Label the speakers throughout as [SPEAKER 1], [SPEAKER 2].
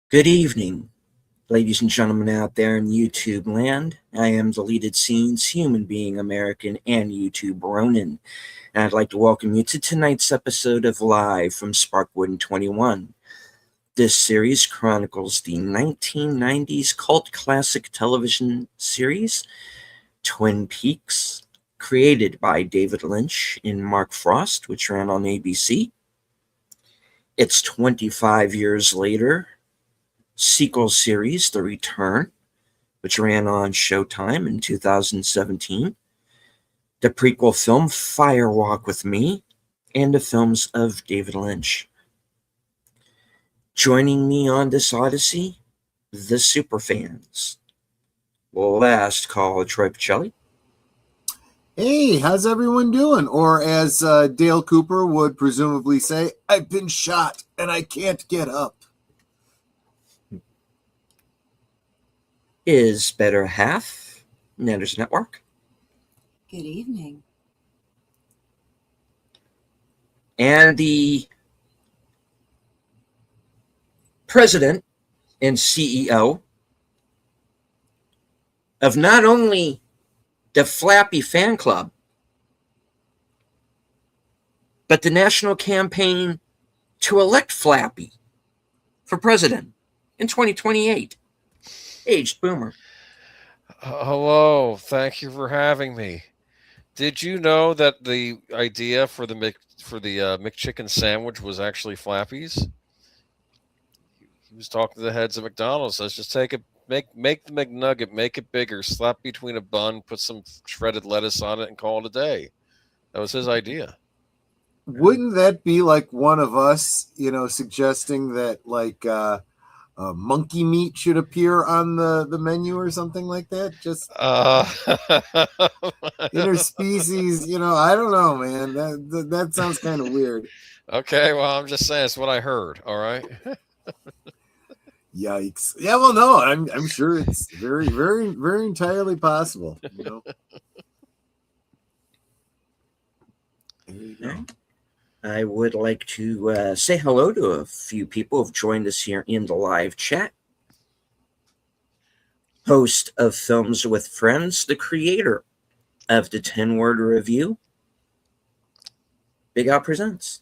[SPEAKER 1] Good evening, ladies and gentlemen out there in YouTube land. I am Deleted Scenes, human being American, and YouTube Ronin. And I'd like to welcome you to tonight's episode of Live from Sparkwood 21. This series chronicles the 1990s cult classic television series, Twin Peaks, created by David Lynch and Mark Frost, which ran on ABC. It's 25 years later. Sequel series, The Return, which ran on Showtime in 2017, the prequel film, Fire Walk with Me, and the films of David Lynch. Joining me on this odyssey, the superfans. Last call, Troy Pacelli.
[SPEAKER 2] Hey, how's everyone doing? Or as Dale Cooper would presumably say, I've been shot and I can't get up.
[SPEAKER 1] Is better half Nanders Network.
[SPEAKER 3] Good evening.
[SPEAKER 1] And the president and CEO of not only the Flappy Fan Club, but the national campaign to elect Flappy for president in 2028. Aged boomer.
[SPEAKER 4] Hello, thank you for having me. Did you know that the idea for the McChicken sandwich was actually Flappy's? He was talking to the heads of McDonald's. Says just make the McNugget, make it bigger, slap between a bun, put some shredded lettuce on it, and call it a day. That was his idea.
[SPEAKER 2] Wouldn't that be like one of us, suggesting that monkey meat should appear on the menu or something like that? Just interspecies, I don't know, man. That sounds kind of weird.
[SPEAKER 4] Okay, well, I'm just saying it's what I heard. All right.
[SPEAKER 2] Yikes! Yeah, well, no, I'm sure it's very, very, very entirely possible. There you go.
[SPEAKER 1] I would like to say hello to a few people who have joined us here in the live chat. Host of Films with Friends, the creator of the 10-word review, Big Al Presents.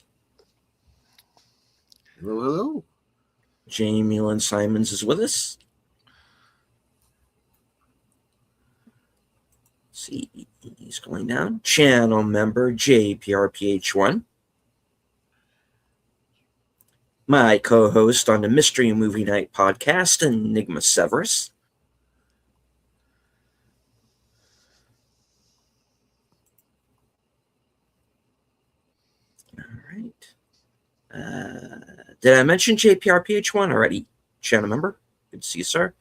[SPEAKER 2] Hello, hello.
[SPEAKER 1] Jamie Lynn Simons is with us. Let's see, he's going down. Channel member JPRPH1. My co-host on the Mystery Movie Night podcast, Enigma Severus. All right. Did I mention JPRPH1 already? Channel member. Good to see you, sir.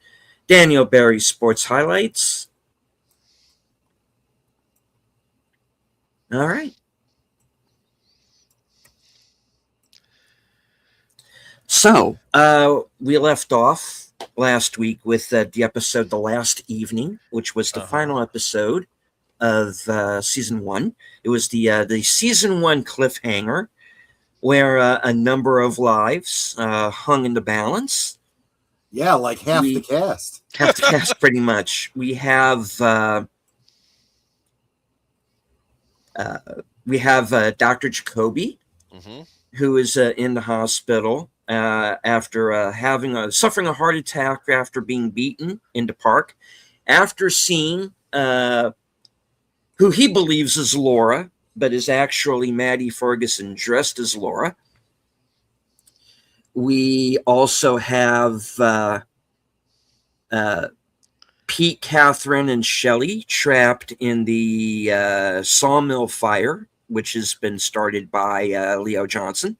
[SPEAKER 1] Daniel Barry Sports Highlights. All right. So, we left off last week with the episode The Last Evening, which was the final episode of season 1. It was the season 1 cliffhanger, where a number of lives hung in the balance.
[SPEAKER 2] Yeah, like half the cast.
[SPEAKER 1] Half the cast, pretty much. We have Dr. Jacoby, who is in the hospital after suffering a heart attack after being beaten in the park, after seeing who he believes is Laura, but is actually Maddie Ferguson dressed as Laura. We also have Pete, Catherine, and Shelley trapped in the sawmill fire, which has been started by Leo Johnson,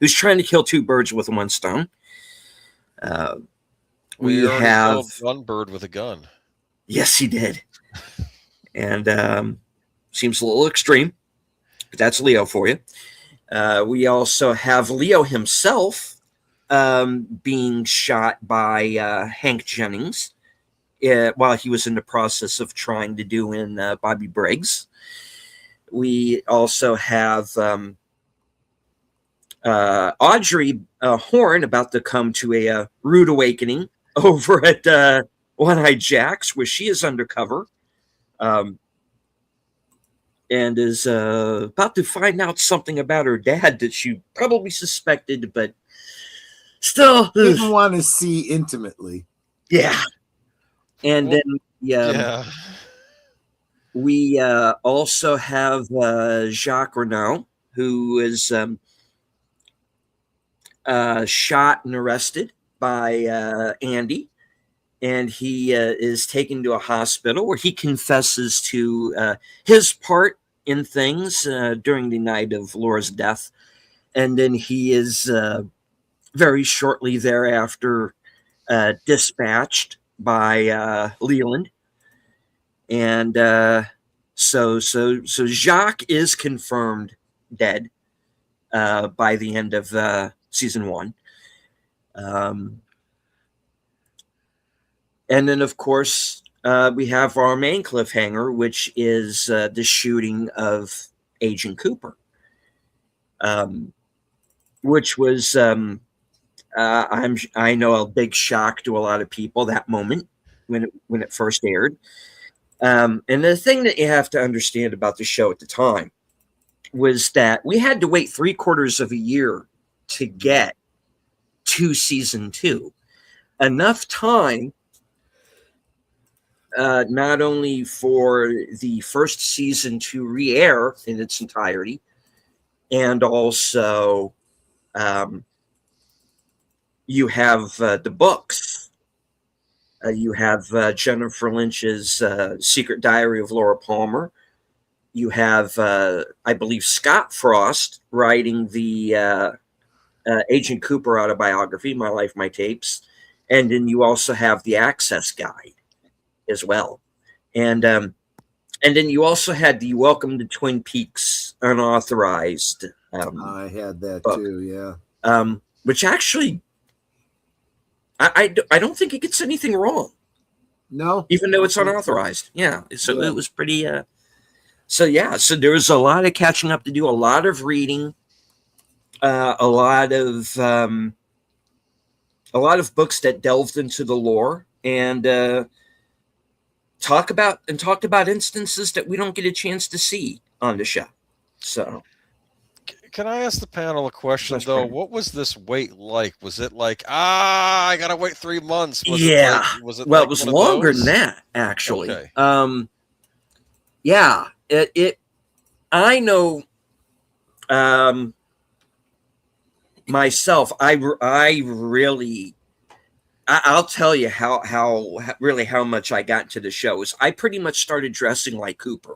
[SPEAKER 1] who's trying to kill two birds with one stone. We have
[SPEAKER 4] one bird with a gun.
[SPEAKER 1] Yes, he did. And seems a little extreme, but that's Leo for you. We also have Leo himself being shot by Hank Jennings while he was in the process of trying to do in Bobby Briggs. We also have Audrey Horn about to come to a rude awakening over at One-Eyed Jack's, where she is undercover, and is about to find out something about her dad that she probably suspected, but still
[SPEAKER 2] Didn't want to see intimately.
[SPEAKER 1] yeah. And
[SPEAKER 4] Well,
[SPEAKER 1] then
[SPEAKER 4] Yeah.
[SPEAKER 1] we also have Jacques Renault, who is shot and arrested by Andy, and he is taken to a hospital where he confesses to his part in things during the night of Laura's death. And then he is very shortly thereafter dispatched by Leland. And so Jacques is confirmed dead by the end of season 1. And then, of course, we have our main cliffhanger, which is the shooting of Agent Cooper, which was, I know, a big shock to a lot of people that moment when it first aired. And the thing that you have to understand about the show at the time was that we had to wait 3/4 of a year to get to season 2. Enough time not only for the first season to re-air in its entirety, and also you have the books. You have Jennifer Lynch's Secret Diary of Laura Palmer. You have, I believe, Scott Frost writing the Agent Cooper autobiography, My Life, My Tapes. And then you also have the Access Guide as well. And then you also had the Welcome to Twin Peaks unauthorized
[SPEAKER 2] I had that
[SPEAKER 1] book.
[SPEAKER 2] too, yeah.
[SPEAKER 1] Which actually, I don't think it gets anything wrong.
[SPEAKER 2] No.
[SPEAKER 1] Even though it's unauthorized. Yeah. So
[SPEAKER 2] Yeah.
[SPEAKER 1] it was pretty, so there was a lot of catching up to do, a lot of reading, a lot of books that delved into the lore, and talked about instances that we don't get a chance to see on the show. So,
[SPEAKER 4] Can I ask the panel a question,
[SPEAKER 1] Yes,
[SPEAKER 4] though?
[SPEAKER 1] Brandon.
[SPEAKER 4] What was this wait like? Was it like, I gotta wait 3 months? Was
[SPEAKER 1] yeah.
[SPEAKER 4] it was it
[SPEAKER 1] Well,
[SPEAKER 4] like
[SPEAKER 1] it was
[SPEAKER 4] one of
[SPEAKER 1] longer
[SPEAKER 4] those?
[SPEAKER 1] than that, actually.
[SPEAKER 4] Okay.
[SPEAKER 1] Yeah. I know. Myself, I really. I'll tell you how really how much I got into the shows. I pretty much started dressing like Cooper.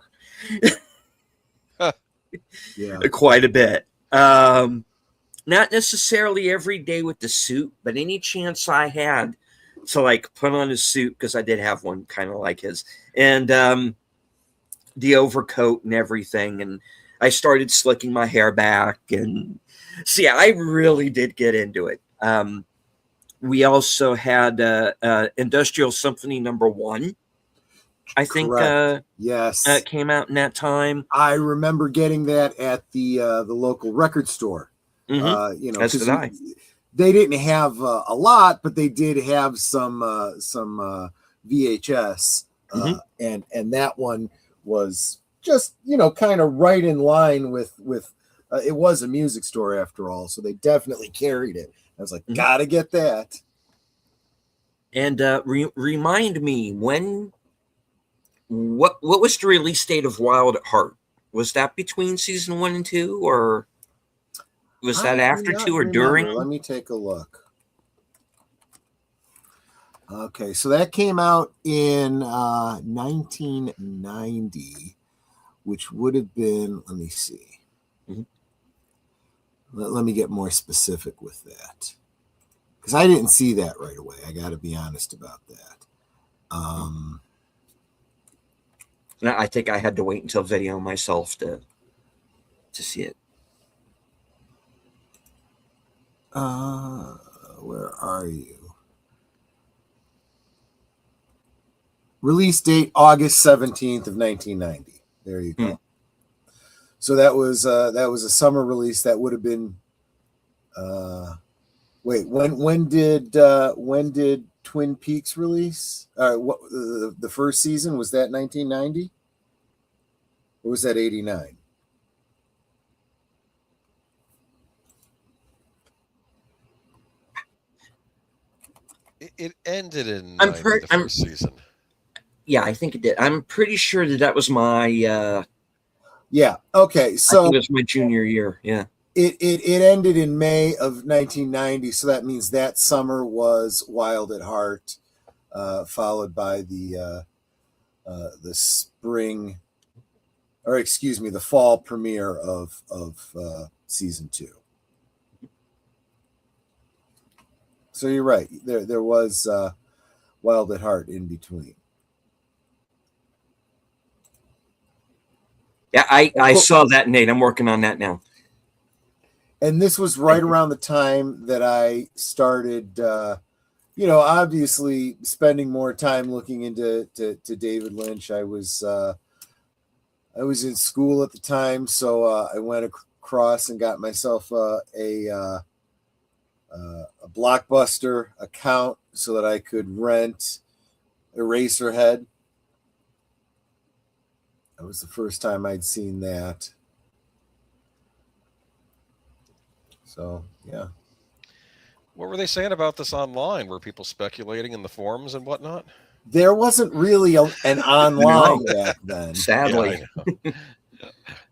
[SPEAKER 2] Yeah.
[SPEAKER 1] Quite a bit. Not necessarily every day with the suit, but any chance I had to like put on a suit, because I did have one kind of like his, and the overcoat and everything, and I started slicking my hair back, and so yeah, I really did get into it. We also had Industrial Symphony #1. I think
[SPEAKER 2] yes,
[SPEAKER 1] came out in that time.
[SPEAKER 2] I remember getting that at the local record store.
[SPEAKER 1] Mm-hmm.
[SPEAKER 2] You know,
[SPEAKER 1] As did I.
[SPEAKER 2] They didn't have a lot, but they did have some VHS, and that one was just, you know, kind of right in line with it was a music store after all, so they definitely carried it. I was like, gotta get that.
[SPEAKER 1] And remind me, what was the release date of Wild at Heart? Was that between season 1 and 2, or was that after 2 or during?
[SPEAKER 2] Let me take a look. Okay, so that came out in 1990, which would have been, let me see. Let me get more specific with that, because I didn't see that right away. I got to be honest about that.
[SPEAKER 1] I think I had to wait until video myself to see it.
[SPEAKER 2] Where are you? Release date August 17th of 1990. There you go. So that was a summer release. That would have been Wait, when did Twin Peaks release? What the first season was that 1990? Or was that 89?
[SPEAKER 4] It ended in
[SPEAKER 1] I'm
[SPEAKER 4] 90, the first season.
[SPEAKER 1] Yeah, I think it did. I'm pretty sure that was my
[SPEAKER 2] Yeah. Okay.
[SPEAKER 1] I think
[SPEAKER 2] So
[SPEAKER 1] it was my junior year. Yeah.
[SPEAKER 2] it ended in May of 1990. So that means that summer was Wild at Heart, followed by the spring, or excuse me, the fall premiere of season 2. So you're right. There was Wild at Heart in between.
[SPEAKER 1] Yeah, I saw that, Nate. I'm working on that now.
[SPEAKER 2] And this was right around the time that I started, obviously spending more time looking into David Lynch. I was in school at the time, so I went across and got myself a Blockbuster account so that I could rent Eraserhead. That was the first time I'd seen that. So, yeah.
[SPEAKER 4] What were they saying about this online? Were people speculating in the forums and whatnot?
[SPEAKER 2] There wasn't really an online back then.
[SPEAKER 1] Sadly.
[SPEAKER 4] Yeah,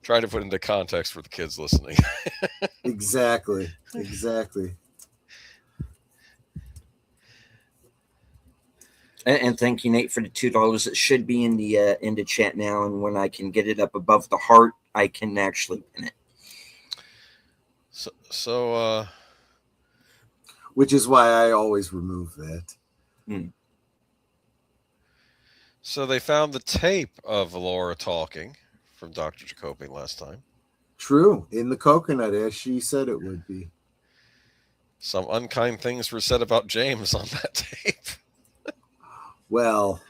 [SPEAKER 4] trying to put into context for the kids listening.
[SPEAKER 2] Exactly.
[SPEAKER 1] And thank you, Nate, for the $2. It should be in the chat now, and when I can get it up above the heart, I can actually pin it.
[SPEAKER 4] So
[SPEAKER 2] which is why I always remove that.
[SPEAKER 4] So they found the tape of Laura talking from Dr. Jacoby last time.
[SPEAKER 2] True, in the coconut, as she said it would be.
[SPEAKER 4] Some unkind things were said about James on that tape.
[SPEAKER 2] Well.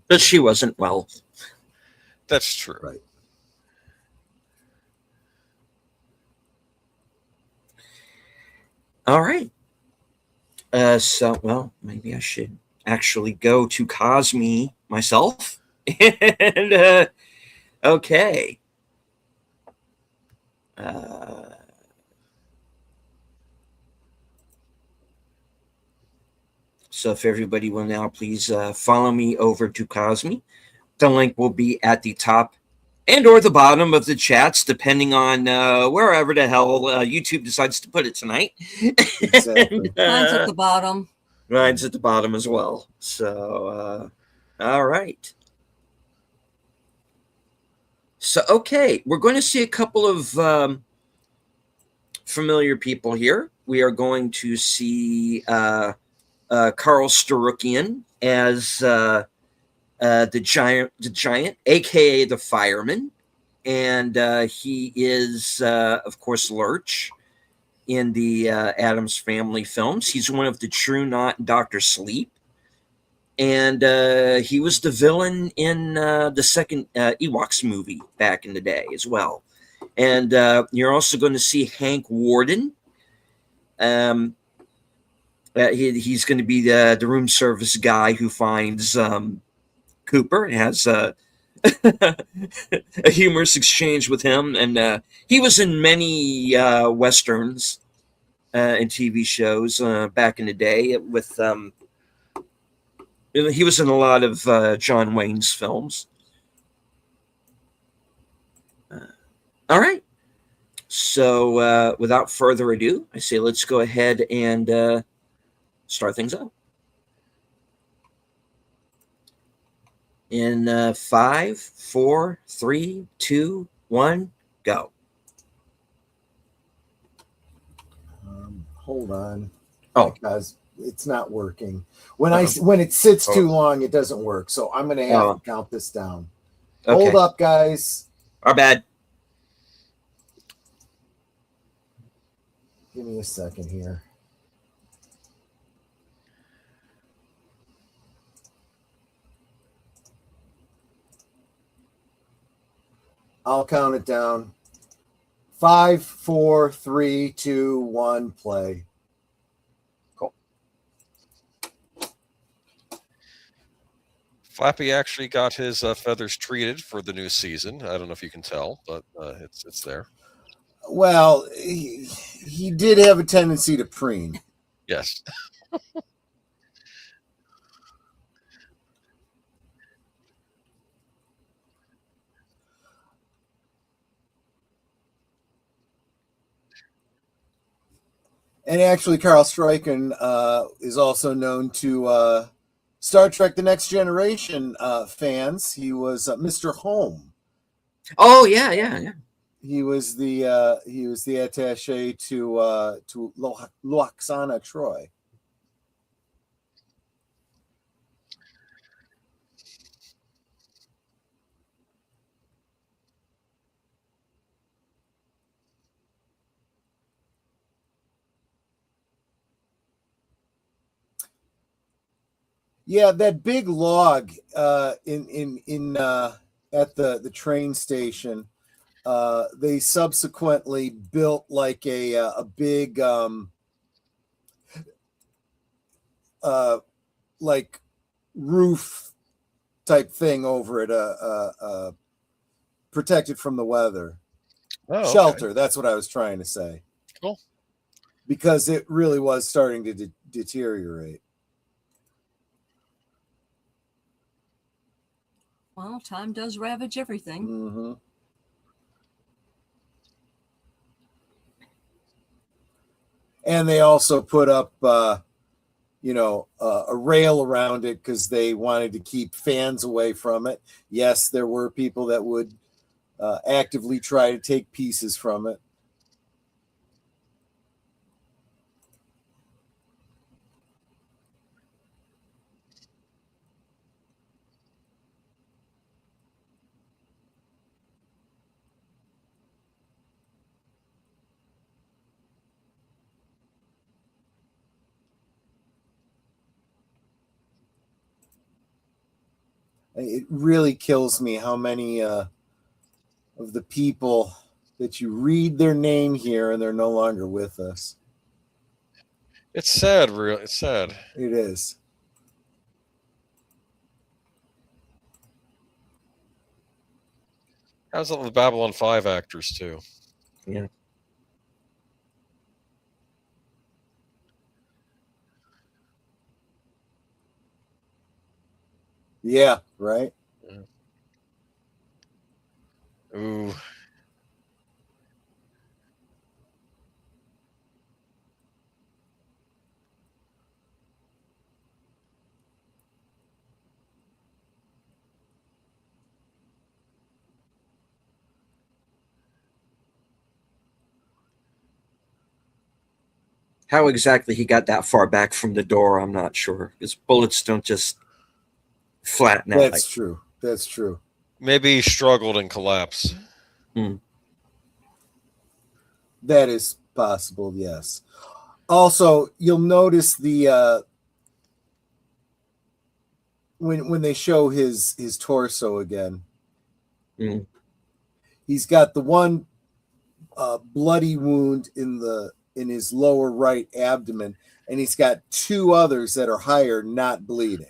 [SPEAKER 1] But she wasn't well.
[SPEAKER 4] That's true.
[SPEAKER 2] Right.
[SPEAKER 1] All right. So maybe I should actually go to Cosme myself. And okay. So if everybody will now please follow me over to Cosme. The link will be at the top and or the bottom of the chats, depending on wherever the hell YouTube decides to put it tonight.
[SPEAKER 2] Exactly.
[SPEAKER 3] Mine's at the bottom.
[SPEAKER 1] Mine's at the bottom as well. So, all right. So, okay, we're going to see a couple of familiar people here. We are going to see Carl Starukian as the giant, aka the fireman, and he is, of course, Lurch in the Addams Family films. He's one of the True Knot and Dr. Sleep, and he was the villain in the second Ewoks movie back in the day as well. And you're also going to see Hank Warden. He's going to be the room service guy who finds Cooper and has a humorous exchange with him. And he was in many westerns and TV shows back in the day. With he was in a lot of John Wayne's films. All right. So without further ado, I say let's go ahead and start things up. In 5, 4, 3, 2, 1, go.
[SPEAKER 2] Hold on.
[SPEAKER 1] Oh,
[SPEAKER 2] because it's not working. When it sits too long, it doesn't work. So I'm going to have to count this down.
[SPEAKER 1] Okay.
[SPEAKER 2] Hold up, guys.
[SPEAKER 1] Our bad.
[SPEAKER 2] Give me a second here. I'll count it down. 5, 4, 3, 2, 1, play.
[SPEAKER 4] Flappy actually got his feathers treated for the new season. I don't know if you can tell, but it's there.
[SPEAKER 2] Well, he did have a tendency to preen.
[SPEAKER 4] Yes.
[SPEAKER 2] And actually, Carl Stryken is also known to Star Trek: The Next Generation fans. He was Mr. Home.
[SPEAKER 1] Oh yeah, yeah, yeah.
[SPEAKER 2] He was the attaché to Loaxana Troy. Yeah, that big log in at the train station. They subsequently built like a big like roof type thing over it, protected from the weather.
[SPEAKER 4] Oh, okay.
[SPEAKER 2] Shelter. That's what I was trying to say.
[SPEAKER 4] Cool.
[SPEAKER 2] Because it really was starting to deteriorate.
[SPEAKER 3] Well, time does ravage everything.
[SPEAKER 2] Mm-hmm. And they also put up, a rail around it because they wanted to keep fans away from it. Yes, there were people that would actively try to take pieces from it. It really kills me how many of the people that you read their name here and they're no longer with us.
[SPEAKER 4] It's sad, really. It's sad.
[SPEAKER 2] It is.
[SPEAKER 4] How's it with the Babylon 5 actors, too?
[SPEAKER 1] Yeah.
[SPEAKER 2] Yeah, right?
[SPEAKER 4] Yeah. Ooh.
[SPEAKER 1] How exactly he got that far back from the door, I'm not sure. Because bullets don't just flatten out.
[SPEAKER 2] That's true. That's true.
[SPEAKER 4] Maybe he struggled and collapsed.
[SPEAKER 2] That is possible, yes. Also, you'll notice the when they show his torso again, he's got the one bloody wound in his lower right abdomen, and he's got two others that are higher, not bleeding.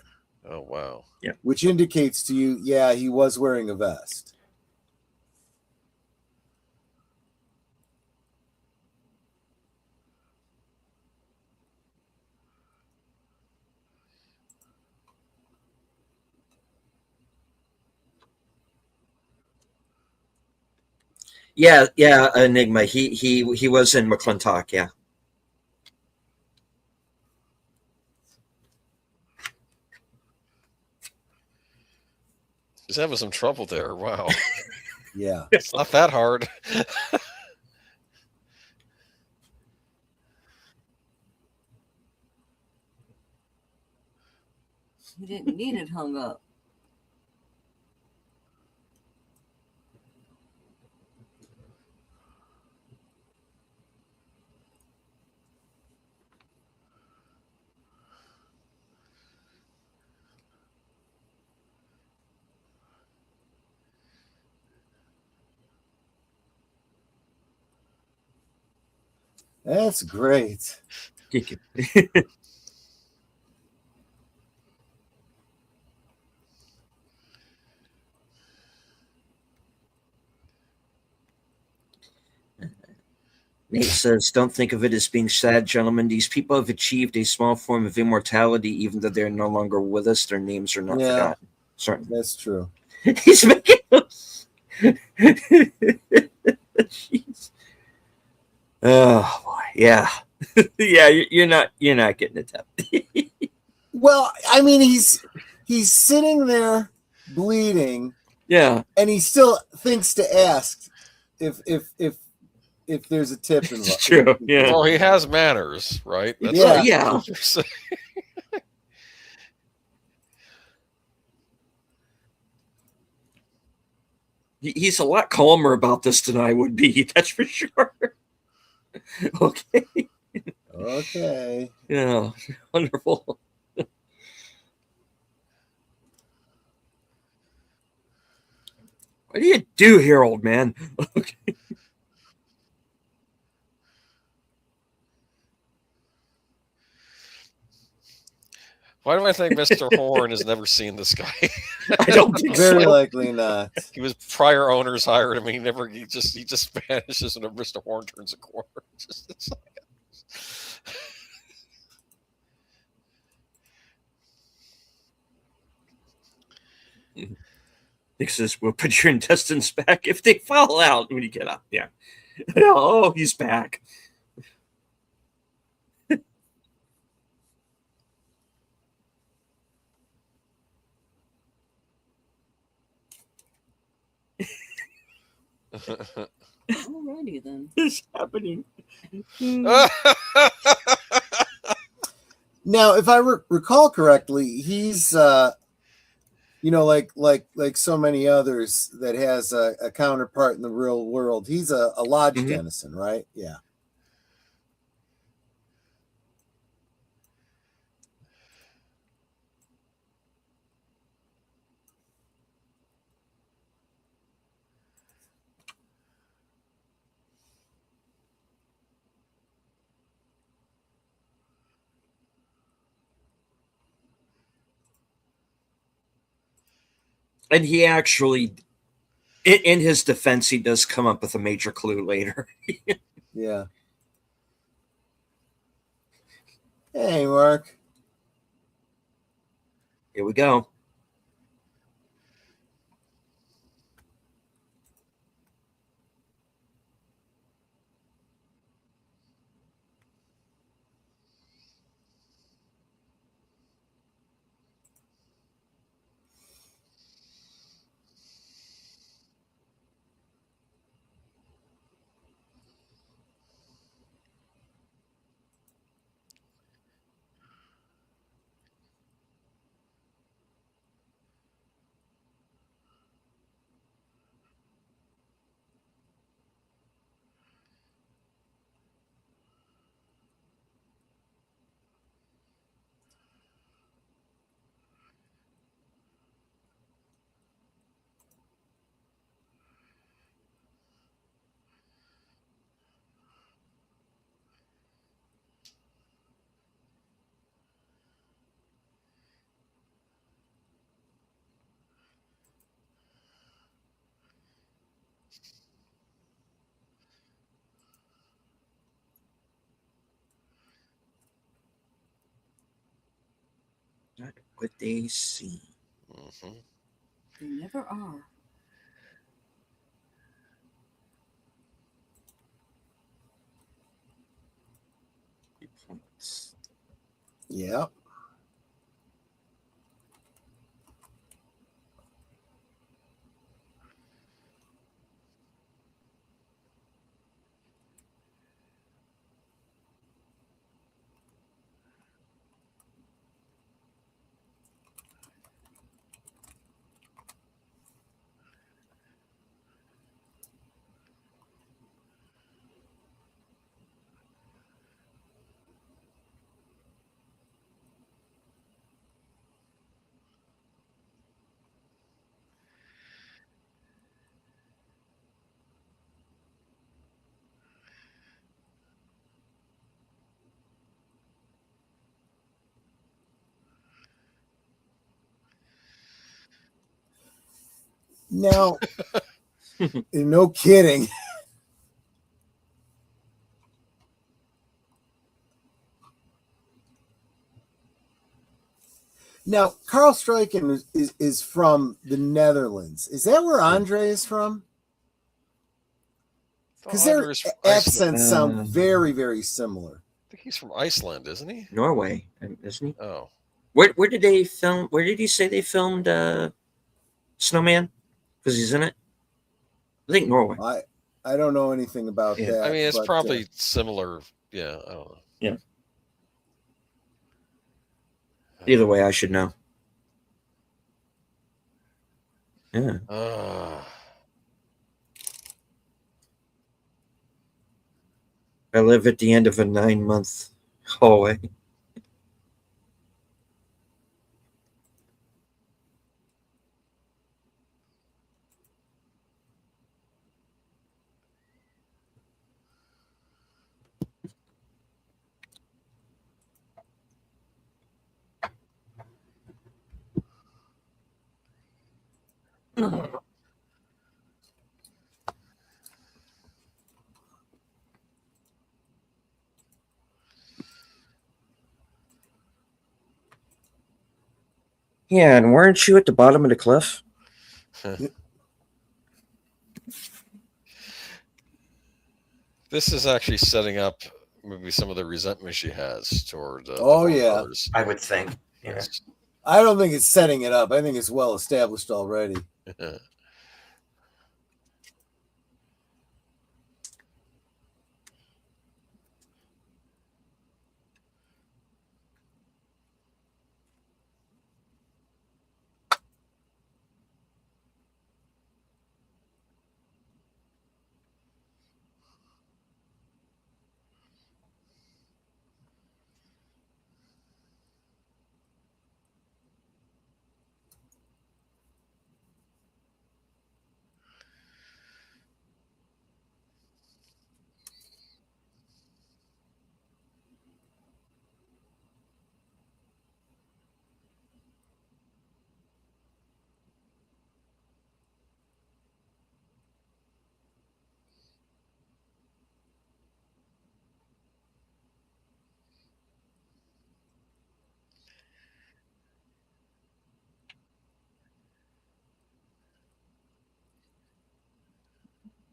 [SPEAKER 4] Oh, wow.
[SPEAKER 1] Yeah.
[SPEAKER 2] Which indicates to you, yeah, he was wearing a vest.
[SPEAKER 1] Yeah, yeah, Enigma. He was in McClintock, yeah.
[SPEAKER 4] He's having some trouble there. Wow.
[SPEAKER 2] Yeah.
[SPEAKER 4] It's not that hard.
[SPEAKER 3] He didn't need it hung up.
[SPEAKER 2] That's great.
[SPEAKER 1] Nate says, "Don't think of it as being sad, gentlemen. These people have achieved a small form of immortality, even though they're no longer with us. Their names are not
[SPEAKER 2] Yeah,
[SPEAKER 1] forgotten." Certainly.
[SPEAKER 2] that's true.
[SPEAKER 1] He's making us. Jeez. Oh boy, yeah, yeah. You're not getting it done.
[SPEAKER 2] Well, I mean, he's sitting there bleeding,
[SPEAKER 1] Yeah,
[SPEAKER 2] and he still thinks to ask if there's a tip involved.
[SPEAKER 1] it's true. Yeah.
[SPEAKER 4] Well, he has manners, right? That's
[SPEAKER 2] Yeah.
[SPEAKER 1] Yeah. He's a lot calmer about this than I would be. That's for sure. Okay.
[SPEAKER 2] Okay.
[SPEAKER 1] Yeah. Wonderful. What do you do here, old man? Okay.
[SPEAKER 4] Why do I think Mr. Horn has never seen this guy?
[SPEAKER 1] I don't think
[SPEAKER 2] Very
[SPEAKER 1] so.
[SPEAKER 2] likely not.
[SPEAKER 4] He was prior owners hired him. He just vanishes and Mr. Horn turns a corner. It's like-
[SPEAKER 1] Nick says, "We'll put your intestines back if they fall out when you get up." Yeah. Oh, he's back.
[SPEAKER 3] Alrighty then.
[SPEAKER 1] It's happening.
[SPEAKER 2] Now, if I recall correctly, he's like so many others that has a counterpart in the real world. He's a lodge
[SPEAKER 1] Mhm.
[SPEAKER 2] denizen, right? Yeah.
[SPEAKER 1] And he actually, in his defense, he does come up with a major clue later.
[SPEAKER 2] Yeah. Hey, Mark.
[SPEAKER 1] Here we go. Not what they see.
[SPEAKER 4] Mhm.
[SPEAKER 3] They never are.
[SPEAKER 1] Points.
[SPEAKER 2] Yeah. Now, no kidding. Now, Carl Stryken is from the Netherlands. Is that where Andre is from? Because their
[SPEAKER 4] Anders from
[SPEAKER 2] accents
[SPEAKER 4] Iceland.
[SPEAKER 2] sound very, very similar.
[SPEAKER 4] I think he's from Iceland, isn't he?
[SPEAKER 1] Norway, isn't he?
[SPEAKER 4] Oh,
[SPEAKER 1] Where did they film? Where did you say they filmed Snowman? Because he's in it. I think Norway.
[SPEAKER 2] I don't know anything about
[SPEAKER 1] Yeah.
[SPEAKER 2] that.
[SPEAKER 4] I mean, it's
[SPEAKER 2] but,
[SPEAKER 4] probably similar. Yeah, I don't know.
[SPEAKER 1] Yeah. Either way, I should know. Yeah. I live at the end of a 9-month hallway. Yeah, and weren't you at the bottom of the cliff?
[SPEAKER 4] This is actually setting up maybe some of the resentment she has toward.
[SPEAKER 2] Oh,
[SPEAKER 4] the
[SPEAKER 2] yeah.
[SPEAKER 4] brothers.
[SPEAKER 1] I would think. Yeah.
[SPEAKER 4] Yes.
[SPEAKER 2] I don't think it's setting it up. I think it's well established already.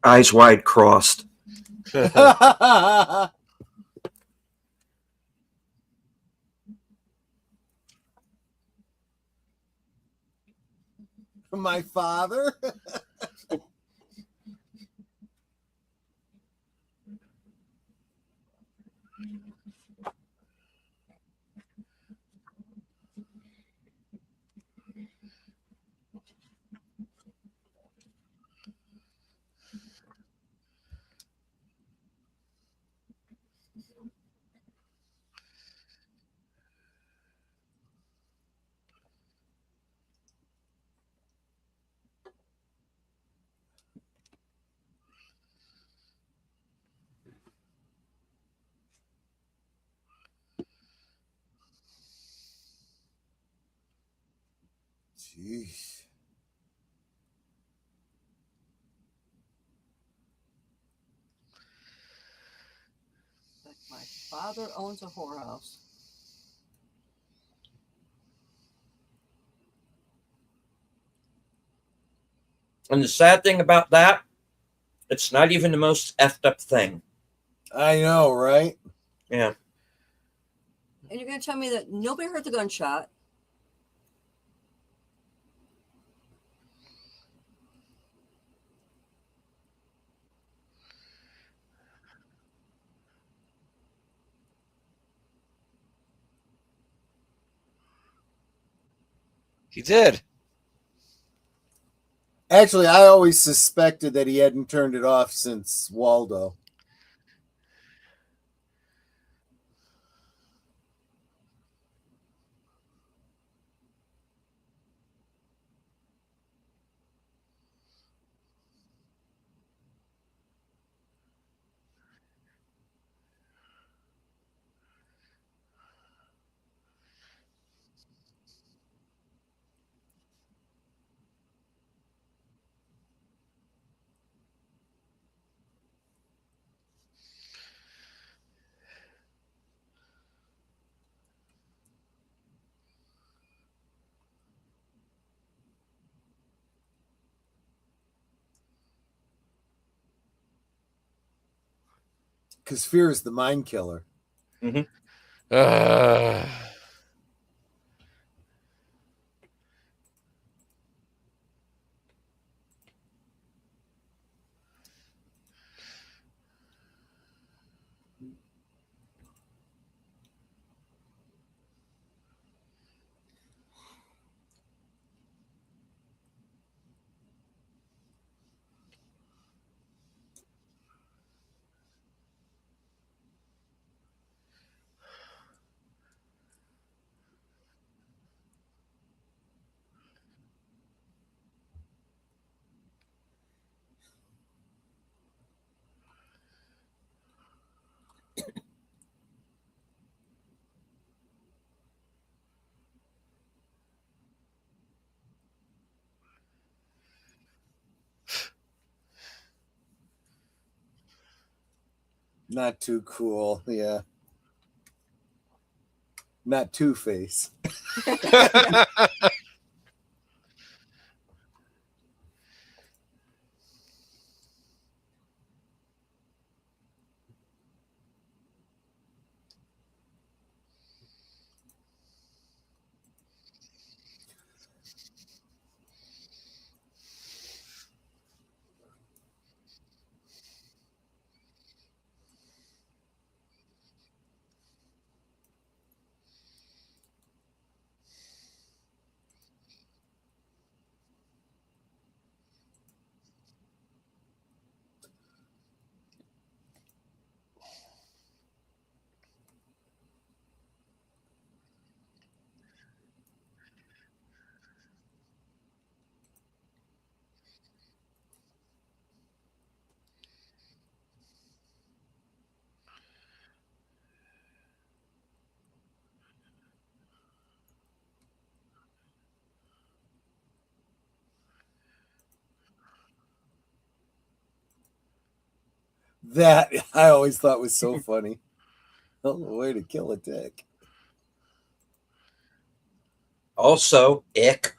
[SPEAKER 1] Eyes wide crossed.
[SPEAKER 2] My father? Jeez.
[SPEAKER 3] Like my father owns a whorehouse.
[SPEAKER 1] And the sad thing about that, it's not even the most effed up thing.
[SPEAKER 2] I know, right?
[SPEAKER 1] Yeah.
[SPEAKER 3] And you're going to tell me that nobody heard the gunshot?
[SPEAKER 4] He did.
[SPEAKER 2] Actually, I always suspected that he hadn't turned it off since Waldo. Because fear is the mind killer.
[SPEAKER 4] Uh,
[SPEAKER 2] Not too cool. Yeah. Not Two-Face. That I always thought was so funny. Oh, way to kill a dick.
[SPEAKER 1] Also, ick.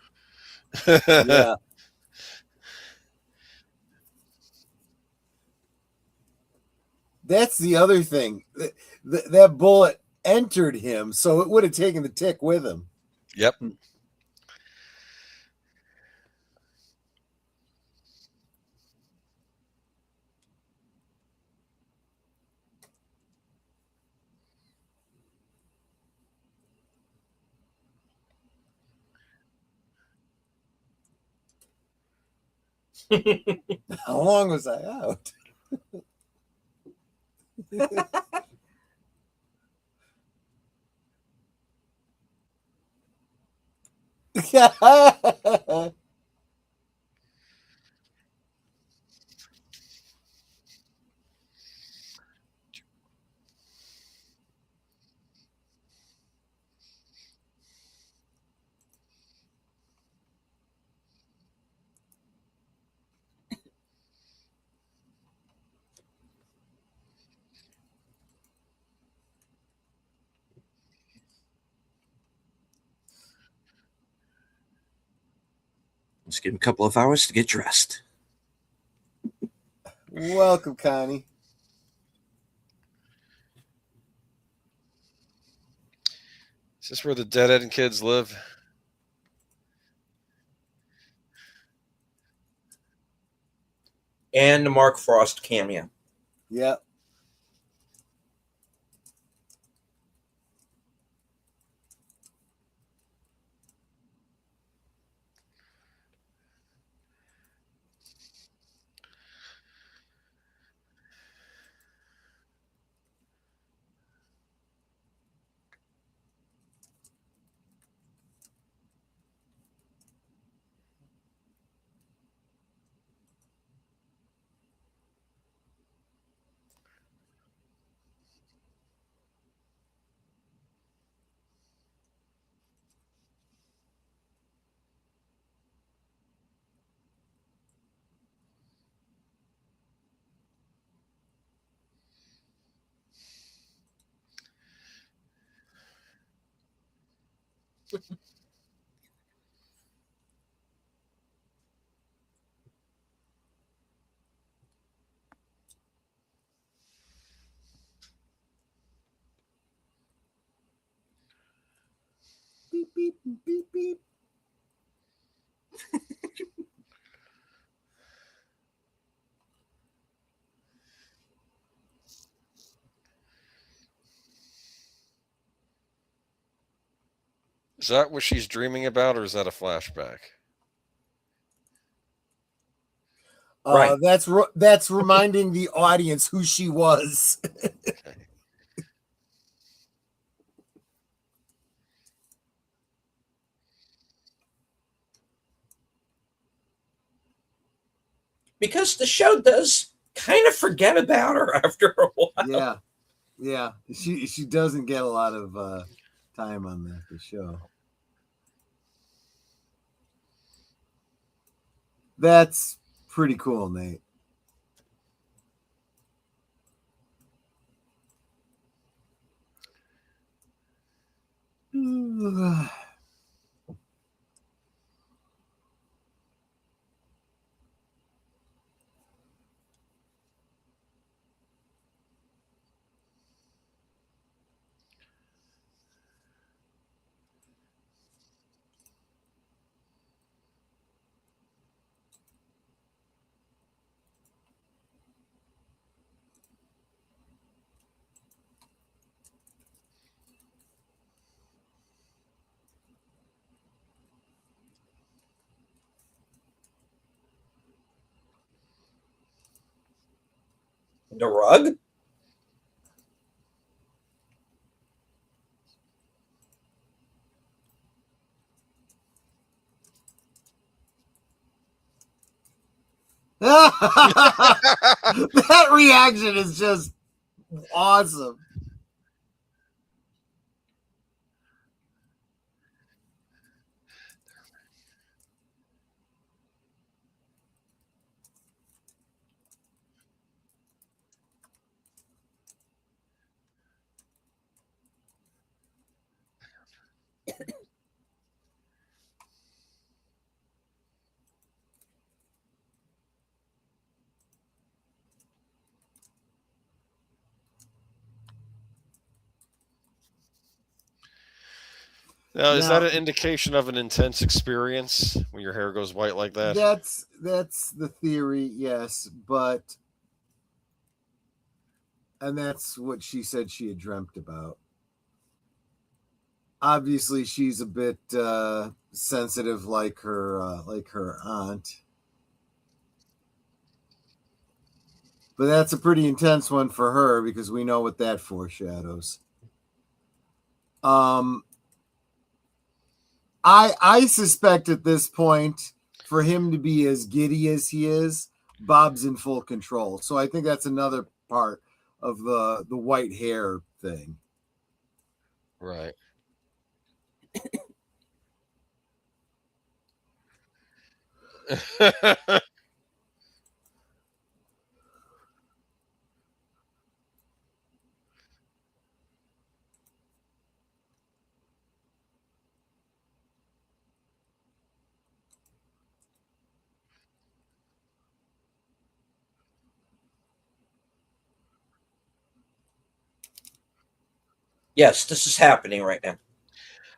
[SPEAKER 2] Yeah. That's the other thing. That bullet entered him, so it would have taken the tick with him.
[SPEAKER 4] Yep.
[SPEAKER 2] How long was I out?
[SPEAKER 1] Let's give him a couple of hours to get dressed.
[SPEAKER 2] Welcome, Connie.
[SPEAKER 4] Is this where the dead end kids live?
[SPEAKER 1] And the Mark Frost cameo.
[SPEAKER 2] Yep. beep, beep, beep.
[SPEAKER 4] Is that what she's dreaming about, or is that a flashback?
[SPEAKER 1] Right.
[SPEAKER 2] That's reminding the audience who she was.
[SPEAKER 4] Okay.
[SPEAKER 1] Because the show does kind of forget about her after a while.
[SPEAKER 2] Yeah. She doesn't get a lot of time on the show. That's pretty cool, Nate.
[SPEAKER 1] The rug?
[SPEAKER 2] That reaction is just awesome.
[SPEAKER 4] Now, is that
[SPEAKER 2] Now,
[SPEAKER 4] an indication of an intense experience when your hair goes white like that?
[SPEAKER 2] that's the theory, yes, and that's what she said she had dreamt about. Obviously, she's a bit sensitive, like her aunt, but that's a pretty intense one for her because we know what that foreshadows. I suspect at this point, for him to be as giddy as he is, Bob's in full control. So I think that's another part of the white hair thing.
[SPEAKER 4] Right.
[SPEAKER 1] Yes, this is happening right now.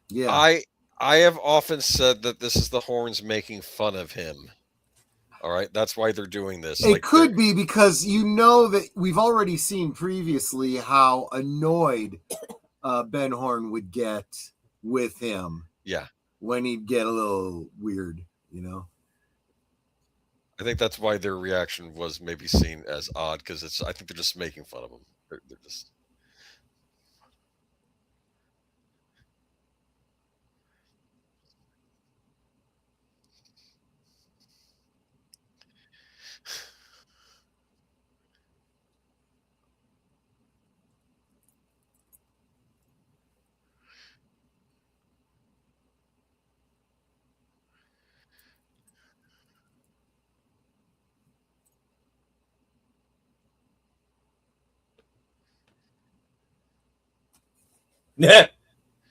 [SPEAKER 2] Yeah.
[SPEAKER 4] I have often said that this is the horns making fun of him. All right, that's why they're doing this.
[SPEAKER 2] It could be because you know that we've already seen previously how annoyed Ben Horn would get with him.
[SPEAKER 4] Yeah.
[SPEAKER 2] When he'd get a little weird, you know.
[SPEAKER 4] I think that's why their reaction was maybe seen as odd because I think they're just making fun of him. They're just.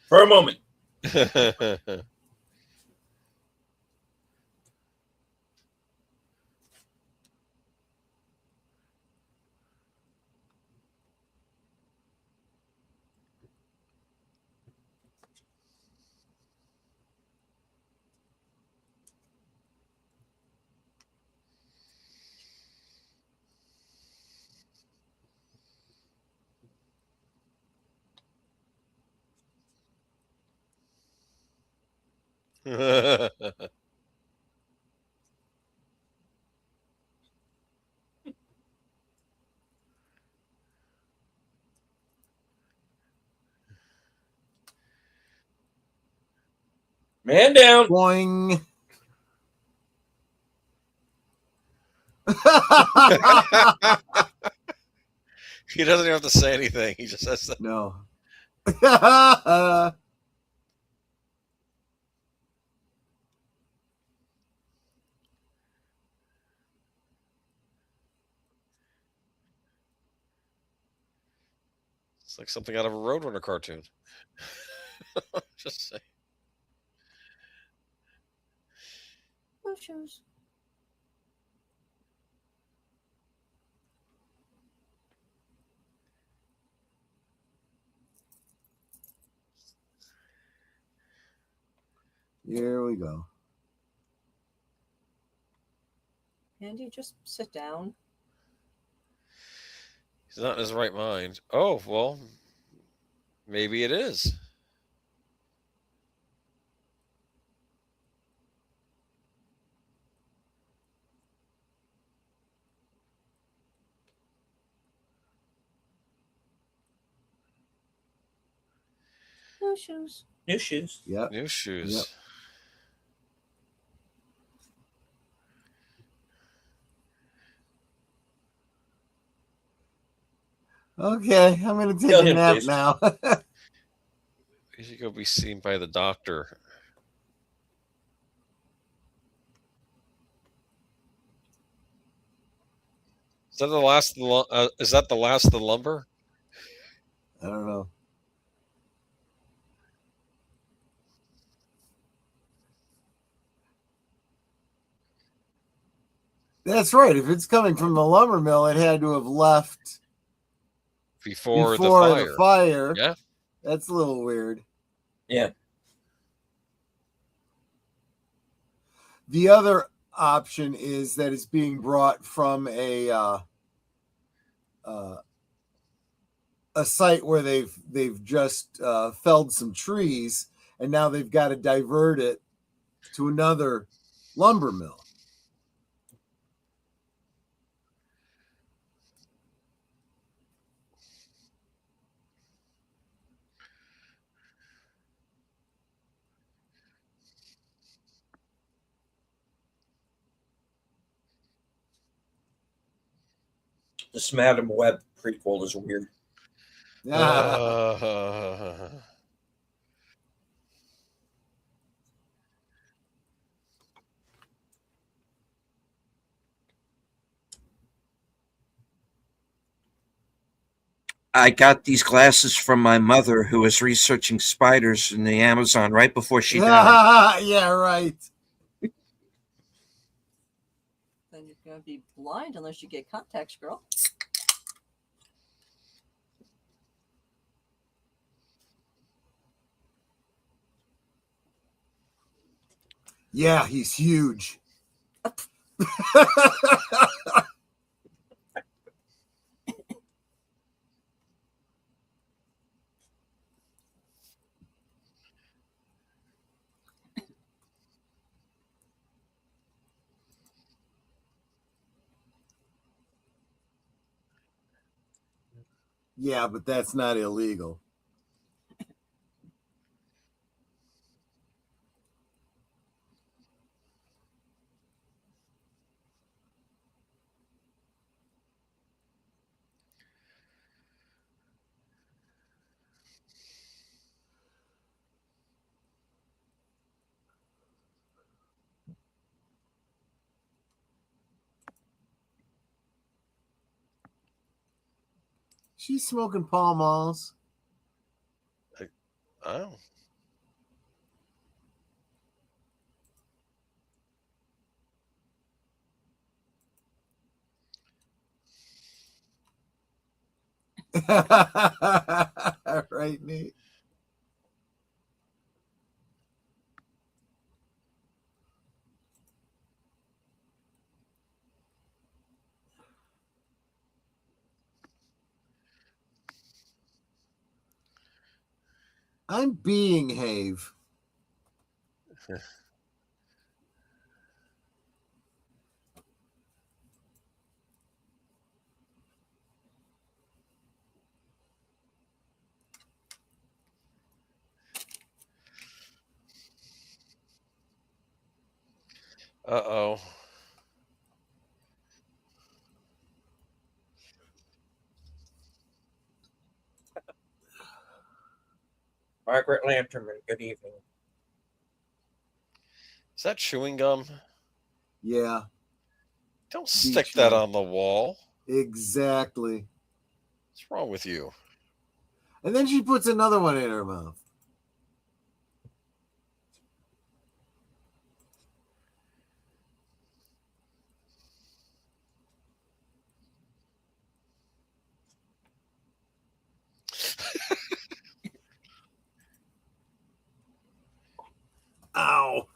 [SPEAKER 1] For a moment. Man down.
[SPEAKER 2] Boing.
[SPEAKER 4] He doesn't even have to say anything. He just says that.
[SPEAKER 2] No.
[SPEAKER 4] It's like something out of a Roadrunner cartoon. Just say.
[SPEAKER 3] No shoes.
[SPEAKER 2] Here we go.
[SPEAKER 3] Andy, just sit down.
[SPEAKER 4] He's not in his right mind. Oh, well, maybe it is.
[SPEAKER 3] No shoes.
[SPEAKER 1] New shoes.
[SPEAKER 2] Yep.
[SPEAKER 4] New shoes.
[SPEAKER 2] Yep. Okay, I'm gonna take
[SPEAKER 1] Go
[SPEAKER 2] a
[SPEAKER 1] ahead,
[SPEAKER 2] nap
[SPEAKER 1] please.
[SPEAKER 2] now.
[SPEAKER 4] You should go be seen by the doctor. Is that the last? Is that the last of the lumber?
[SPEAKER 2] I don't know. That's right. If it's coming from the lumber mill, it had to have left
[SPEAKER 4] Before the
[SPEAKER 2] before
[SPEAKER 4] fire.
[SPEAKER 2] the fire.
[SPEAKER 4] Yeah.
[SPEAKER 2] That's a little weird.
[SPEAKER 1] Yeah.
[SPEAKER 2] The other option is that it's being brought from a site where they've just felled some trees, and now they've got to divert it to another lumber mill.
[SPEAKER 1] This Madam Web prequel is weird. I got these glasses from my mother, who was researching spiders in the Amazon right before she died.
[SPEAKER 2] Yeah, right.
[SPEAKER 3] Then you're going to be blind unless you get contacts, girl.
[SPEAKER 2] Yeah, he's huge. Yeah, but that's not illegal. She's smoking Pall Malls.
[SPEAKER 4] Oh.
[SPEAKER 2] Right, Nate? I'm being Have.
[SPEAKER 4] Uh-oh.
[SPEAKER 1] Margaret Lanterman, good evening.
[SPEAKER 4] Is that chewing gum?
[SPEAKER 2] Yeah,
[SPEAKER 4] Don't
[SPEAKER 2] Be
[SPEAKER 4] stick that
[SPEAKER 2] chewing.
[SPEAKER 4] on the wall.
[SPEAKER 2] exactly.
[SPEAKER 4] What's wrong with you?
[SPEAKER 2] And then she puts another one in her mouth. Ow.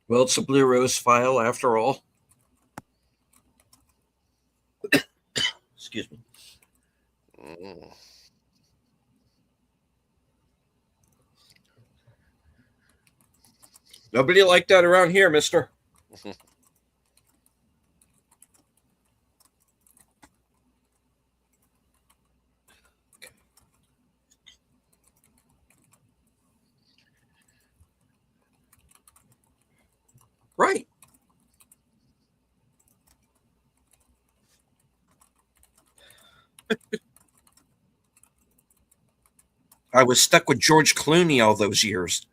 [SPEAKER 1] Well, it's a Blue Rose file after all. Excuse me.
[SPEAKER 4] Mm.
[SPEAKER 1] Nobody like that around here, mister. Right. I was stuck with George Clooney all those years.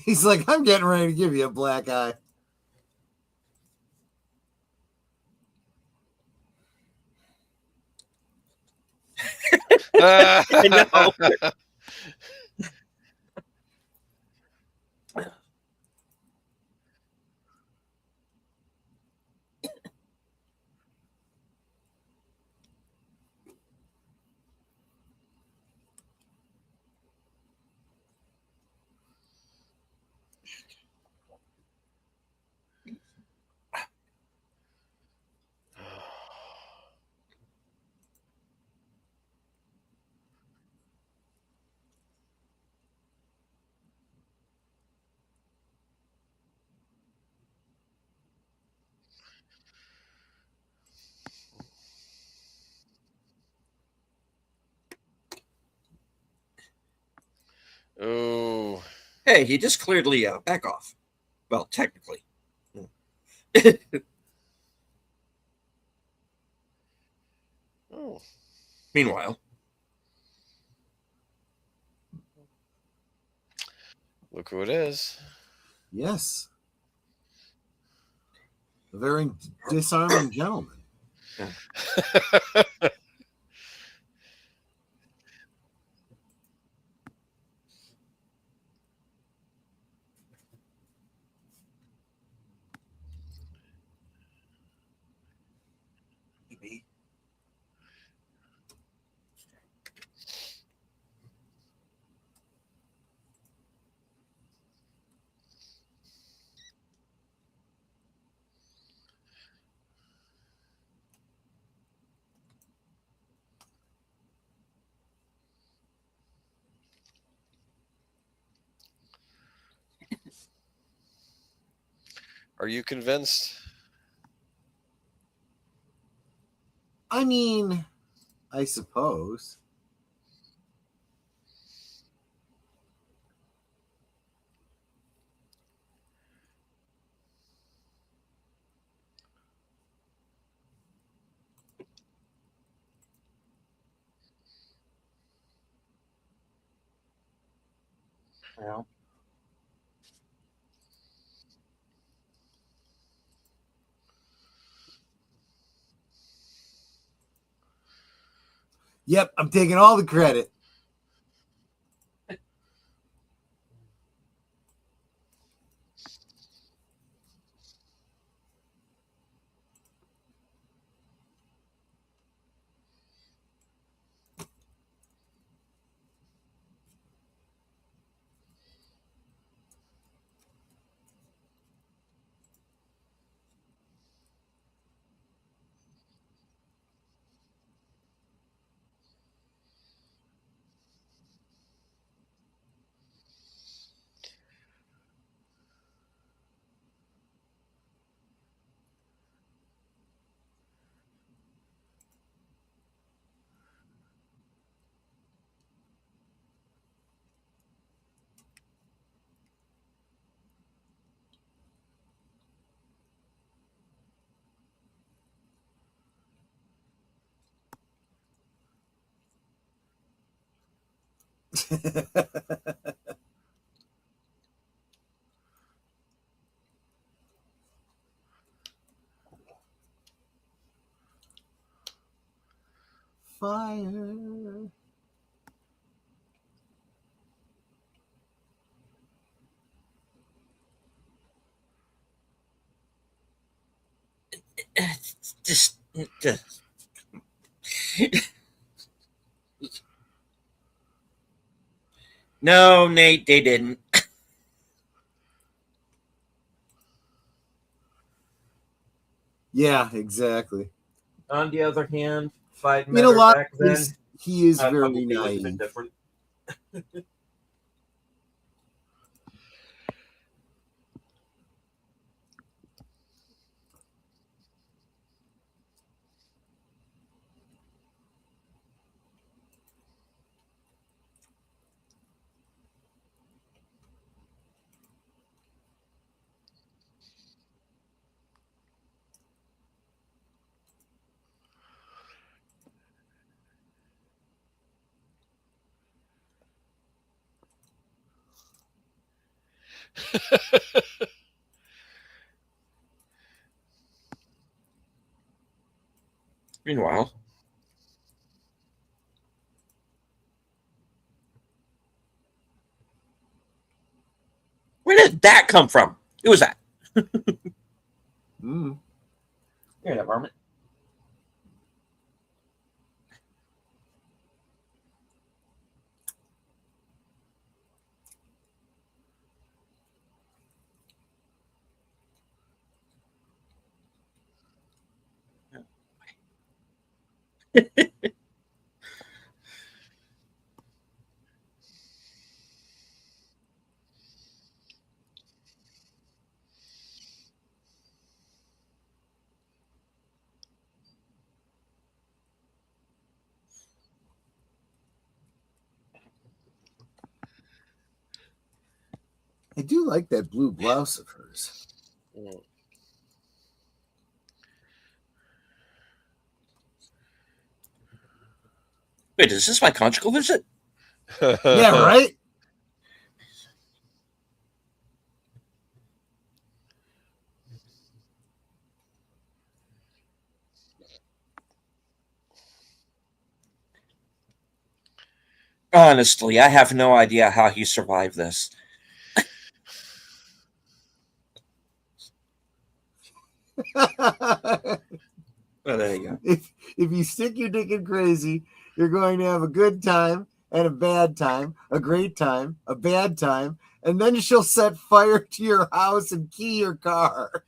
[SPEAKER 2] He's like, I'm getting ready to give you a black eye.
[SPEAKER 1] I know.
[SPEAKER 4] Ooh.
[SPEAKER 1] Hey, he just cleared Lee out. Back off. Well, technically.
[SPEAKER 4] Oh.
[SPEAKER 1] Meanwhile,
[SPEAKER 4] Look who it is.
[SPEAKER 2] Yes. A very disarming gentleman.
[SPEAKER 4] Are you convinced?
[SPEAKER 2] I mean, I suppose.
[SPEAKER 1] well,
[SPEAKER 2] Yep, I'm taking all the credit. Fire.
[SPEAKER 1] Just no, Nate, they didn't.
[SPEAKER 2] Yeah, exactly.
[SPEAKER 1] On the other hand, if I'd
[SPEAKER 2] In
[SPEAKER 1] met
[SPEAKER 2] a
[SPEAKER 1] her
[SPEAKER 2] lot
[SPEAKER 1] back
[SPEAKER 2] of
[SPEAKER 1] then,
[SPEAKER 2] ways, he is
[SPEAKER 1] I
[SPEAKER 2] very
[SPEAKER 1] probably would have been
[SPEAKER 2] naive.
[SPEAKER 1] different. Meanwhile, where did that come from? Who was that?
[SPEAKER 2] Mm.
[SPEAKER 1] Hear that, varmint?
[SPEAKER 2] I do like that blue blouse of hers.
[SPEAKER 1] Wait, is this my conjugal visit?
[SPEAKER 2] Yeah, right?
[SPEAKER 1] Honestly, I have no idea how he survived this. Well, there you go.
[SPEAKER 2] if you stick your dick in crazy, you're going to have a good time and a bad time, a great time, a bad time, and then she'll set fire to your house and key your car.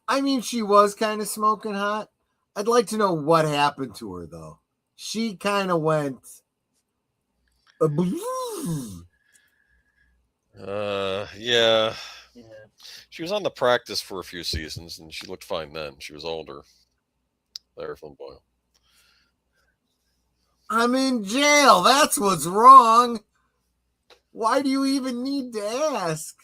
[SPEAKER 2] I mean, she was kind of smoking hot. I'd like to know what happened to her, though. She kind of went.
[SPEAKER 4] Yeah. She was on the practice for a few seasons, and she looked fine then. She was older. Larry Flynn Boyle.
[SPEAKER 2] I'm in jail. That's what's wrong. Why do you even need to ask?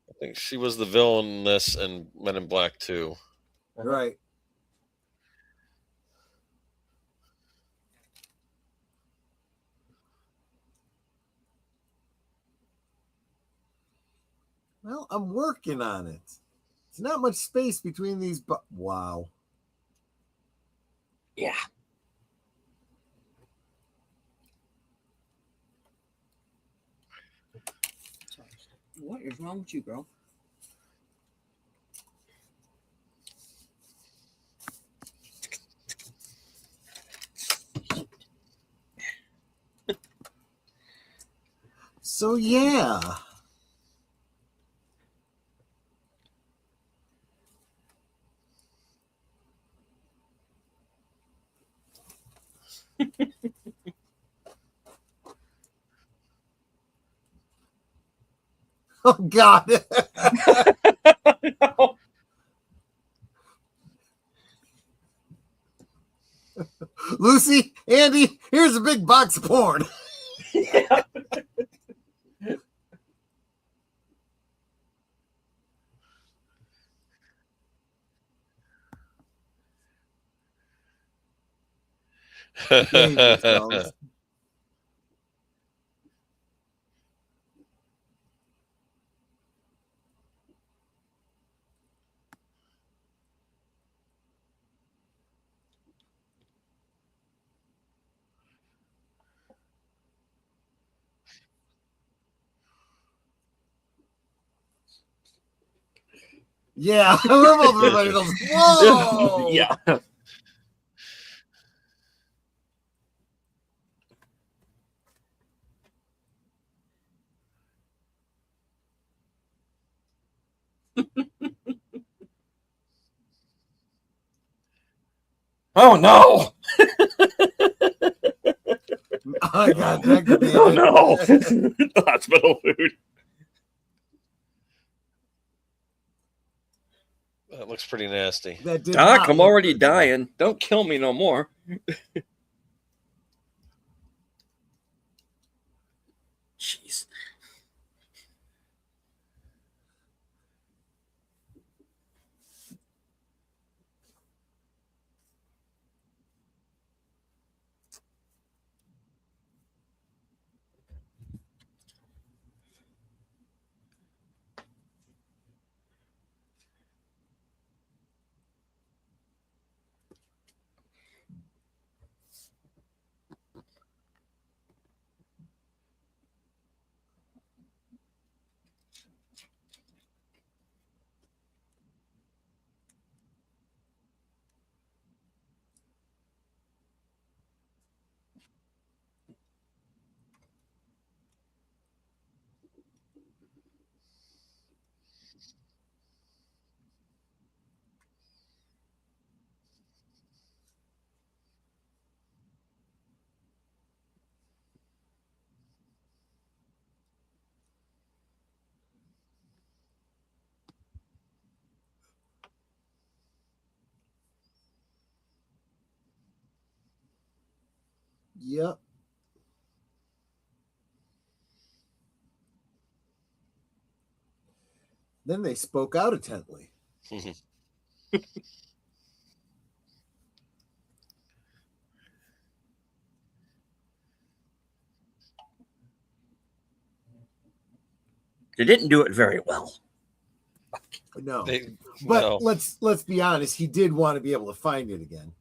[SPEAKER 4] I think she was the villainess in Men in Black 2.
[SPEAKER 2] Right. Well, I'm working on it. It's not much space between these. Wow.
[SPEAKER 1] Yeah.
[SPEAKER 3] What is wrong with you, girl?
[SPEAKER 2] So, yeah. Oh, God.
[SPEAKER 1] No.
[SPEAKER 2] Lucy, Andy, here's a big box of porn.
[SPEAKER 1] Yeah.
[SPEAKER 2] Behave yourselves. Yeah, we're both everybody goes, whoa!
[SPEAKER 1] Yeah. Oh no!
[SPEAKER 2] Oh god, that could be
[SPEAKER 1] Oh
[SPEAKER 2] it.
[SPEAKER 1] no! Hospital food.
[SPEAKER 4] That looks pretty nasty.
[SPEAKER 2] That did
[SPEAKER 1] Doc,
[SPEAKER 2] not
[SPEAKER 1] I'm
[SPEAKER 2] look
[SPEAKER 1] already
[SPEAKER 2] good.
[SPEAKER 1] dying. Don't kill me no more. Jeez.
[SPEAKER 2] Yep. Then they spoke out intently.
[SPEAKER 1] They didn't do it very well.
[SPEAKER 2] No.
[SPEAKER 4] They,
[SPEAKER 2] But
[SPEAKER 4] no.
[SPEAKER 2] let's be honest, he did want to be able to find it again.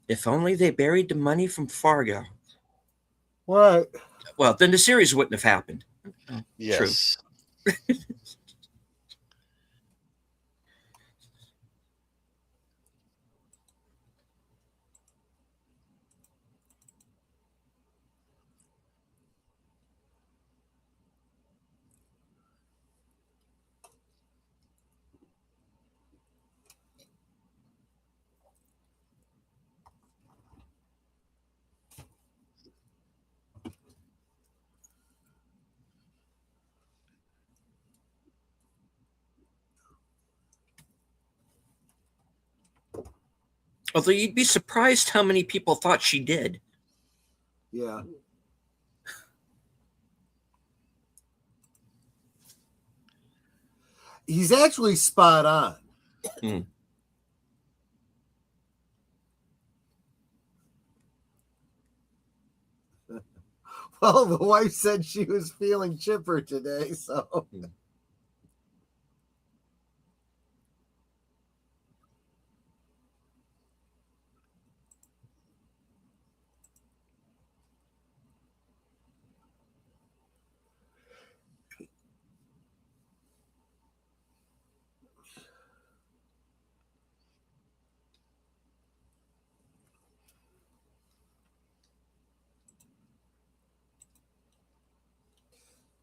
[SPEAKER 1] If only they buried the money from Fargo.
[SPEAKER 2] What?
[SPEAKER 1] Well, then the series wouldn't have happened.
[SPEAKER 4] Yes.
[SPEAKER 1] Although you'd be surprised how many people thought she did.
[SPEAKER 2] Yeah. He's actually spot on.
[SPEAKER 1] Hmm.
[SPEAKER 2] Well, the wife said she was feeling chipper today, so.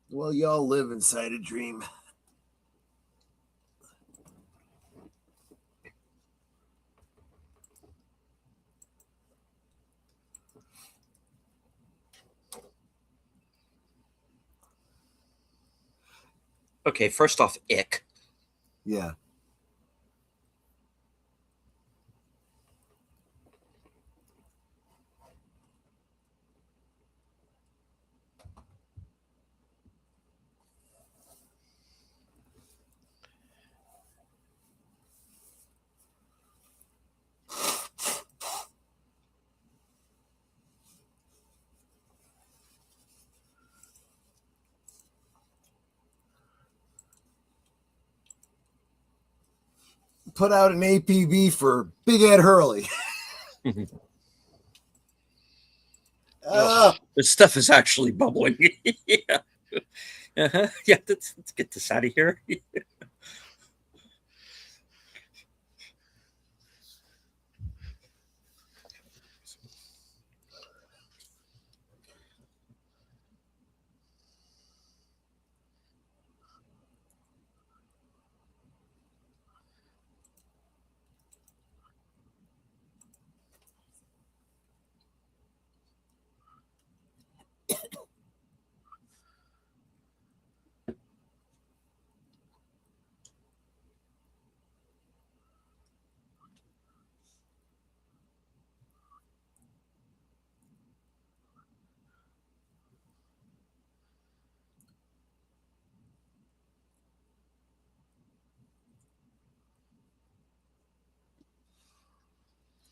[SPEAKER 2] Well, y'all live inside a dream.
[SPEAKER 1] Okay, first off, ick.
[SPEAKER 2] Yeah. put out an APB for Big Ed Hurley.
[SPEAKER 1] This stuff is actually bubbling. Yeah. Yeah, let's get this out of here.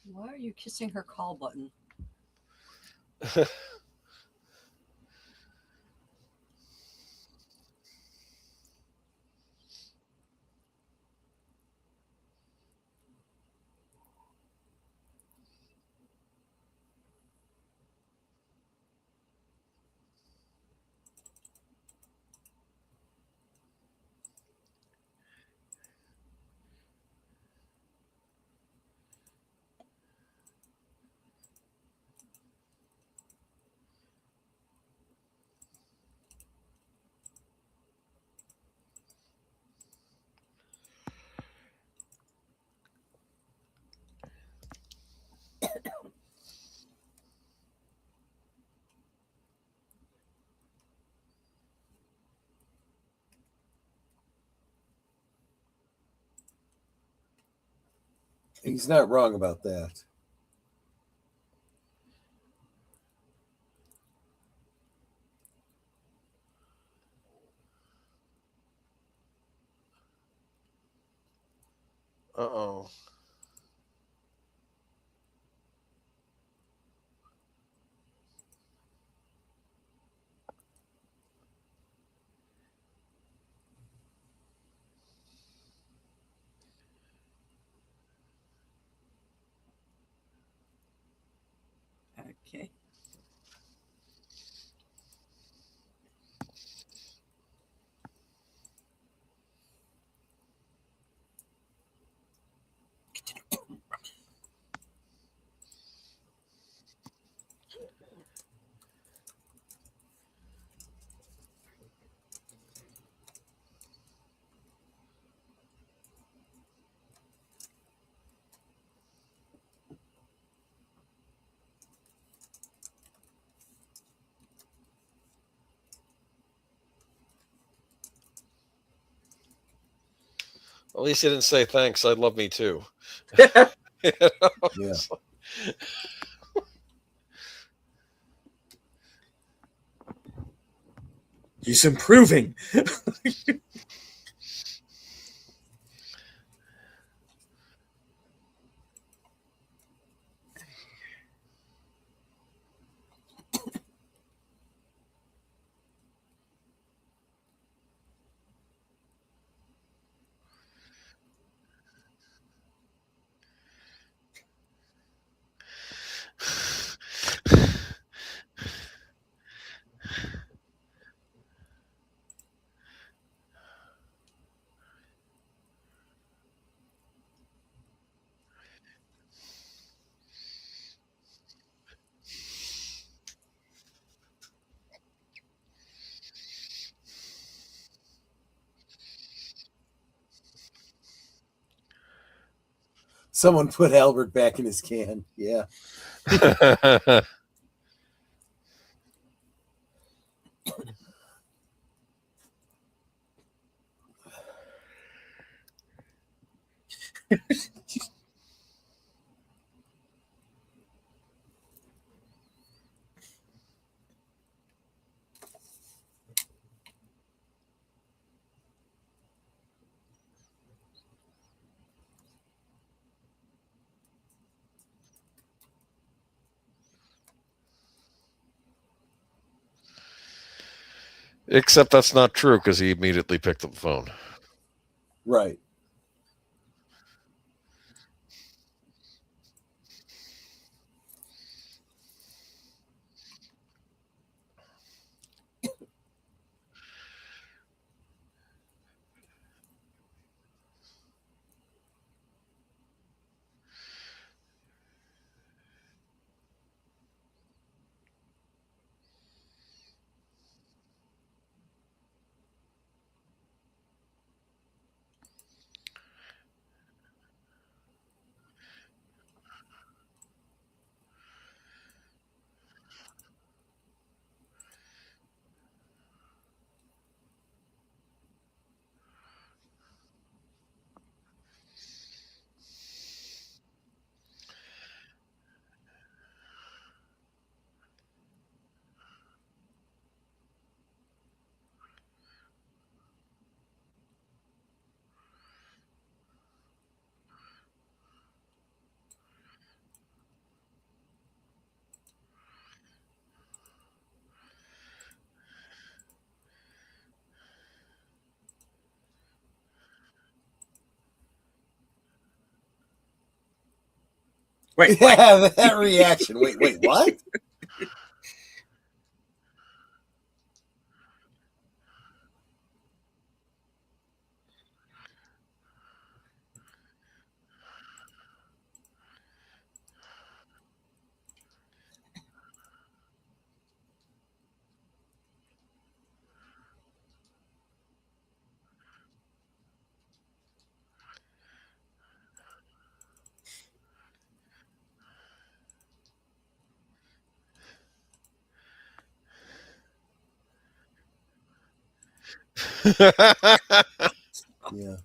[SPEAKER 3] Why are you kissing her call button?
[SPEAKER 2] He's not wrong about that.
[SPEAKER 4] Uh-oh.
[SPEAKER 3] Okay.
[SPEAKER 4] At least he didn't say thanks. I'd love me too. You know?
[SPEAKER 2] Yeah.
[SPEAKER 1] He's improving.
[SPEAKER 2] Someone put Albert back in his can. Yeah.
[SPEAKER 4] Except that's not true because he immediately picked up the phone.
[SPEAKER 2] Right.
[SPEAKER 1] Right.
[SPEAKER 2] Yeah, that reaction. Wait, what? Yeah.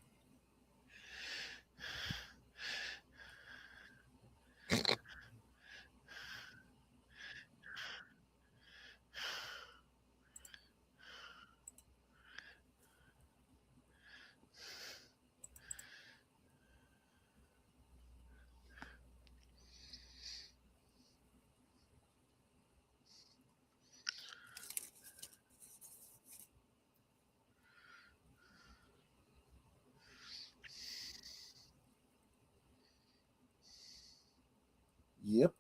[SPEAKER 2] Yep.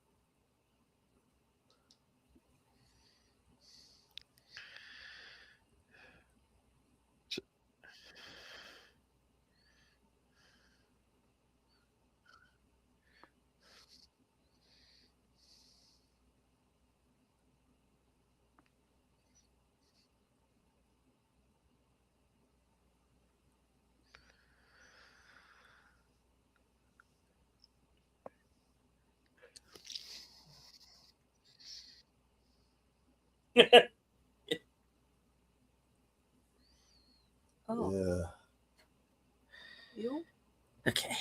[SPEAKER 3] Oh,
[SPEAKER 2] Yeah.
[SPEAKER 3] you?
[SPEAKER 1] Okay.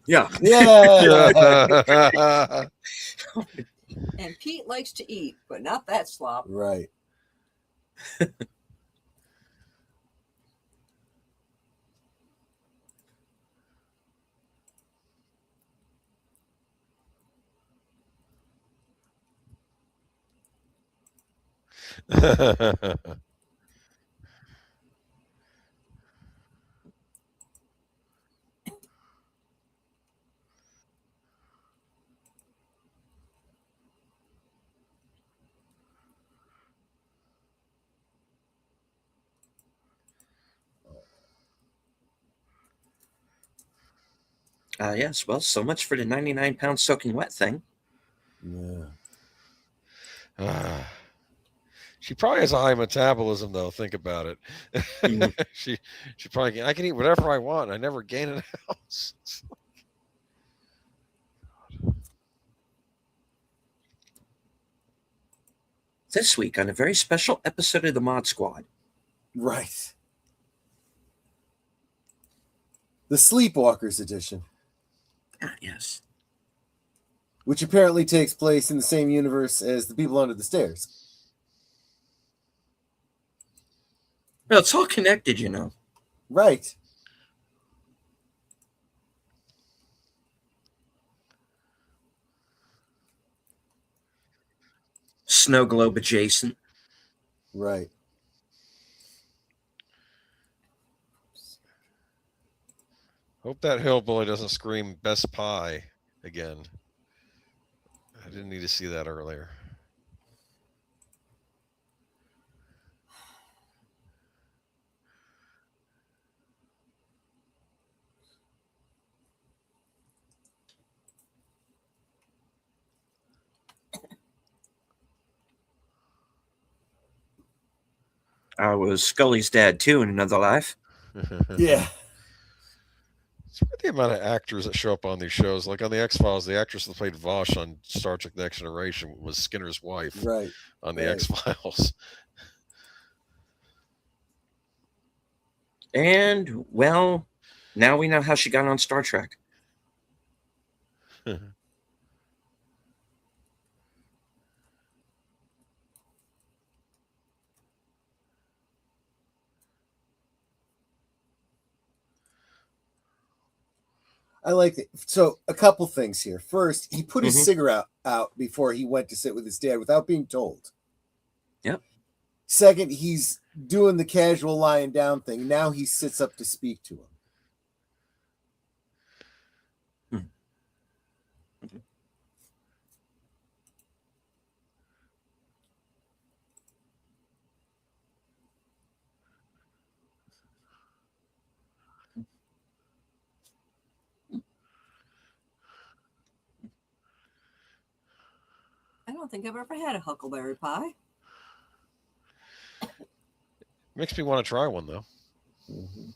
[SPEAKER 1] Yeah.
[SPEAKER 2] Yeah.
[SPEAKER 3] And Pete likes to eat, but not that slop.
[SPEAKER 2] Right.
[SPEAKER 1] Yes. Well, so much for the 99-pound soaking wet thing.
[SPEAKER 2] Yeah.
[SPEAKER 4] She probably has a high metabolism, though. Think about it.
[SPEAKER 1] Mm.
[SPEAKER 4] she probably I can eat whatever I want. I never gain an ounce.
[SPEAKER 1] This week on a very special episode of the Mod Squad.
[SPEAKER 2] Right. The Sleepwalkers edition,
[SPEAKER 1] Yes.
[SPEAKER 2] which apparently takes place in the same universe as The People Under the Stairs.
[SPEAKER 1] Well, it's all connected, you know.
[SPEAKER 2] Right.
[SPEAKER 1] Snow globe adjacent.
[SPEAKER 2] Right.
[SPEAKER 4] Hope that hillbilly doesn't scream "Best Pie" again. I didn't need to see that earlier.
[SPEAKER 1] I was Scully's dad, too, in another life.
[SPEAKER 2] Yeah.
[SPEAKER 4] It's weird the amount of actors that show up on these shows. Like on the X Files, the actress that played Vosh on Star Trek: The Next Generation was Skinner's wife
[SPEAKER 2] Right.
[SPEAKER 4] on the
[SPEAKER 2] Right.
[SPEAKER 4] X Files.
[SPEAKER 1] And, well, now we know how she got on Star Trek.
[SPEAKER 2] I like it. So a couple things here. First, he put his
[SPEAKER 1] Mhm.
[SPEAKER 2] cigarette out before he went to sit with his dad without being told.
[SPEAKER 1] Yep.
[SPEAKER 2] Second, he's doing the casual lying down thing. Now he sits up to speak to him.
[SPEAKER 3] don't think I've ever had a huckleberry pie.
[SPEAKER 4] Makes me want to try one though.
[SPEAKER 2] Mhm.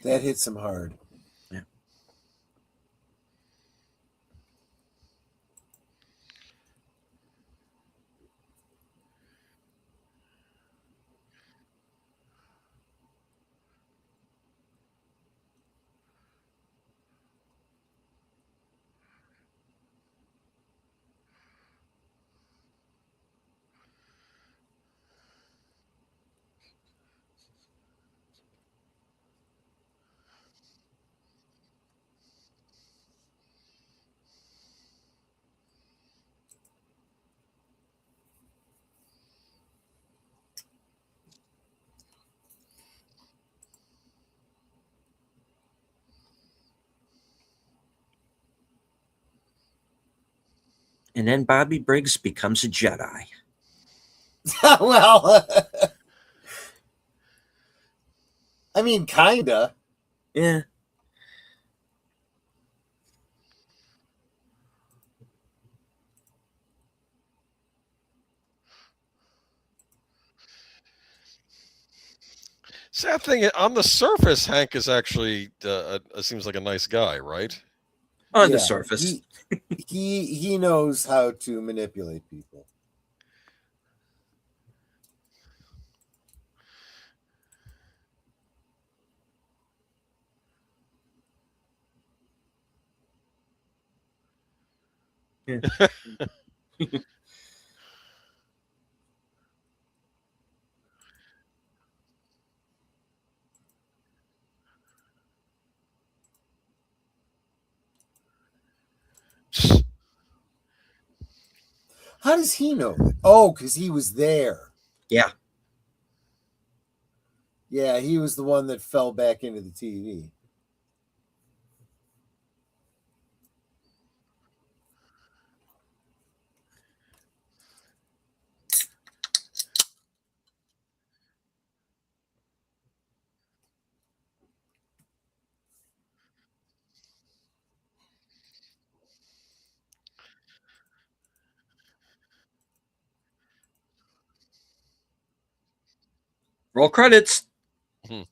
[SPEAKER 2] That hits him hard.
[SPEAKER 1] Yeah. And then Bobby Briggs becomes a Jedi.
[SPEAKER 2] Well, I mean, kinda.
[SPEAKER 1] Yeah.
[SPEAKER 4] Sad thing on the surface, Hank is actually seems like a nice guy, right?
[SPEAKER 1] On the
[SPEAKER 2] Yeah,
[SPEAKER 1] surface.
[SPEAKER 2] he knows how to manipulate people.
[SPEAKER 1] Yeah.
[SPEAKER 2] How does he know that? Oh, because he was there.
[SPEAKER 1] Yeah.
[SPEAKER 2] Yeah, he was the one that fell back into the TV.
[SPEAKER 1] Roll credits.
[SPEAKER 4] Hmm.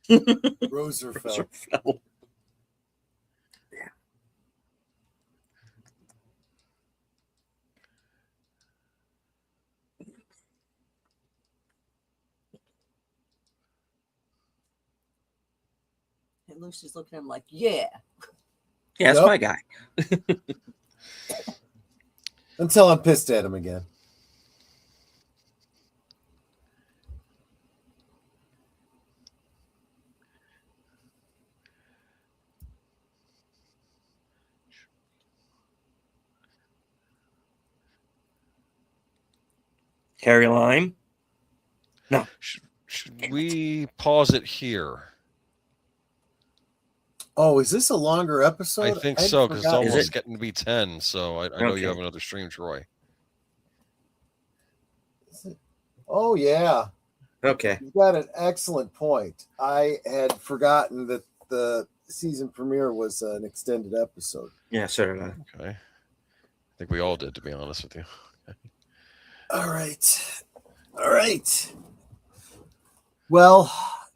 [SPEAKER 2] Roserfeld.
[SPEAKER 1] Yeah.
[SPEAKER 3] And Lucy's looking at him like, yeah.
[SPEAKER 1] Yeah, that's
[SPEAKER 2] Yep.
[SPEAKER 1] my guy.
[SPEAKER 2] Until I'm pissed at him again.
[SPEAKER 1] Harry Lime. No.
[SPEAKER 4] Should we pause it here?
[SPEAKER 2] Oh, is this a longer episode?
[SPEAKER 4] I think
[SPEAKER 2] I'd
[SPEAKER 4] so, because it's
[SPEAKER 2] forgotten.
[SPEAKER 1] Is
[SPEAKER 4] almost
[SPEAKER 1] it?
[SPEAKER 4] getting to be 10. So I know you
[SPEAKER 1] Okay.
[SPEAKER 4] have another stream, Troy.
[SPEAKER 2] Oh, yeah.
[SPEAKER 1] Okay.
[SPEAKER 2] You got an excellent point. I had forgotten that the season premiere was an extended episode.
[SPEAKER 1] Yeah, so did I.
[SPEAKER 4] Okay. I think we all did, to be honest with you.
[SPEAKER 2] All right. All right. Well,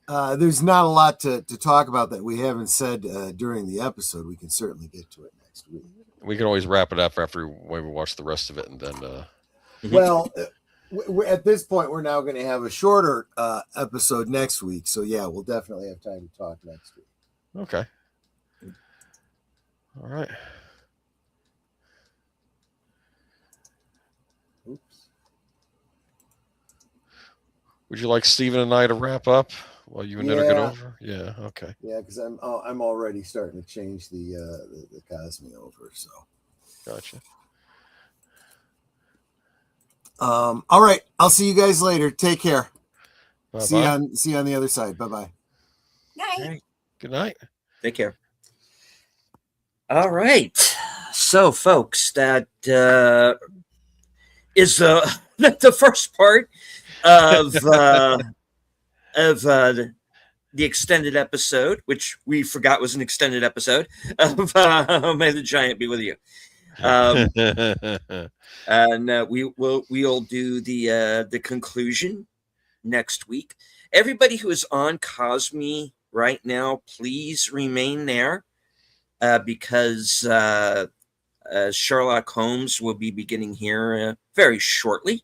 [SPEAKER 2] there's not a lot to talk about that we haven't said during the episode. We can certainly get to it next week.
[SPEAKER 4] We can always wrap it up after when we watch the rest of it, and then.
[SPEAKER 2] Well, at this point, we're now going to have a shorter episode next week. So, yeah, we'll definitely have time to talk next week.
[SPEAKER 4] Okay. All right.
[SPEAKER 2] Oops.
[SPEAKER 4] Would you like Steven and I to wrap up while you and Ned are get
[SPEAKER 2] Yeah.
[SPEAKER 4] over? Yeah. Okay.
[SPEAKER 2] Yeah, because I'm already starting to change the Cosme over. So,
[SPEAKER 4] Gotcha.
[SPEAKER 2] all right, I'll see you guys later. Take care.
[SPEAKER 4] Bye-bye.
[SPEAKER 2] See you on the other side. Bye bye.
[SPEAKER 3] Night.
[SPEAKER 1] All right.
[SPEAKER 4] Good night.
[SPEAKER 1] Take care. All right. So, folks, that is the first part of the extended episode, which we forgot was an extended episode of May the Giant Be With You. And we'll do the conclusion next week. Everybody who is on Cosme right now, please remain there because Sherlock Holmes will be beginning here very shortly.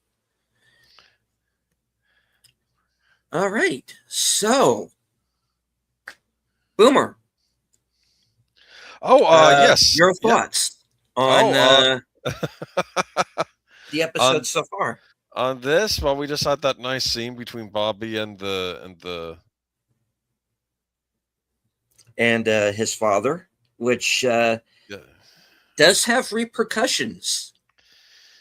[SPEAKER 1] All right, so Boomer.
[SPEAKER 4] Oh, yes.
[SPEAKER 1] Your thoughts on the episode so far?
[SPEAKER 4] On this, well, we just had that nice scene between Bobby and
[SPEAKER 1] his father, which does have repercussions,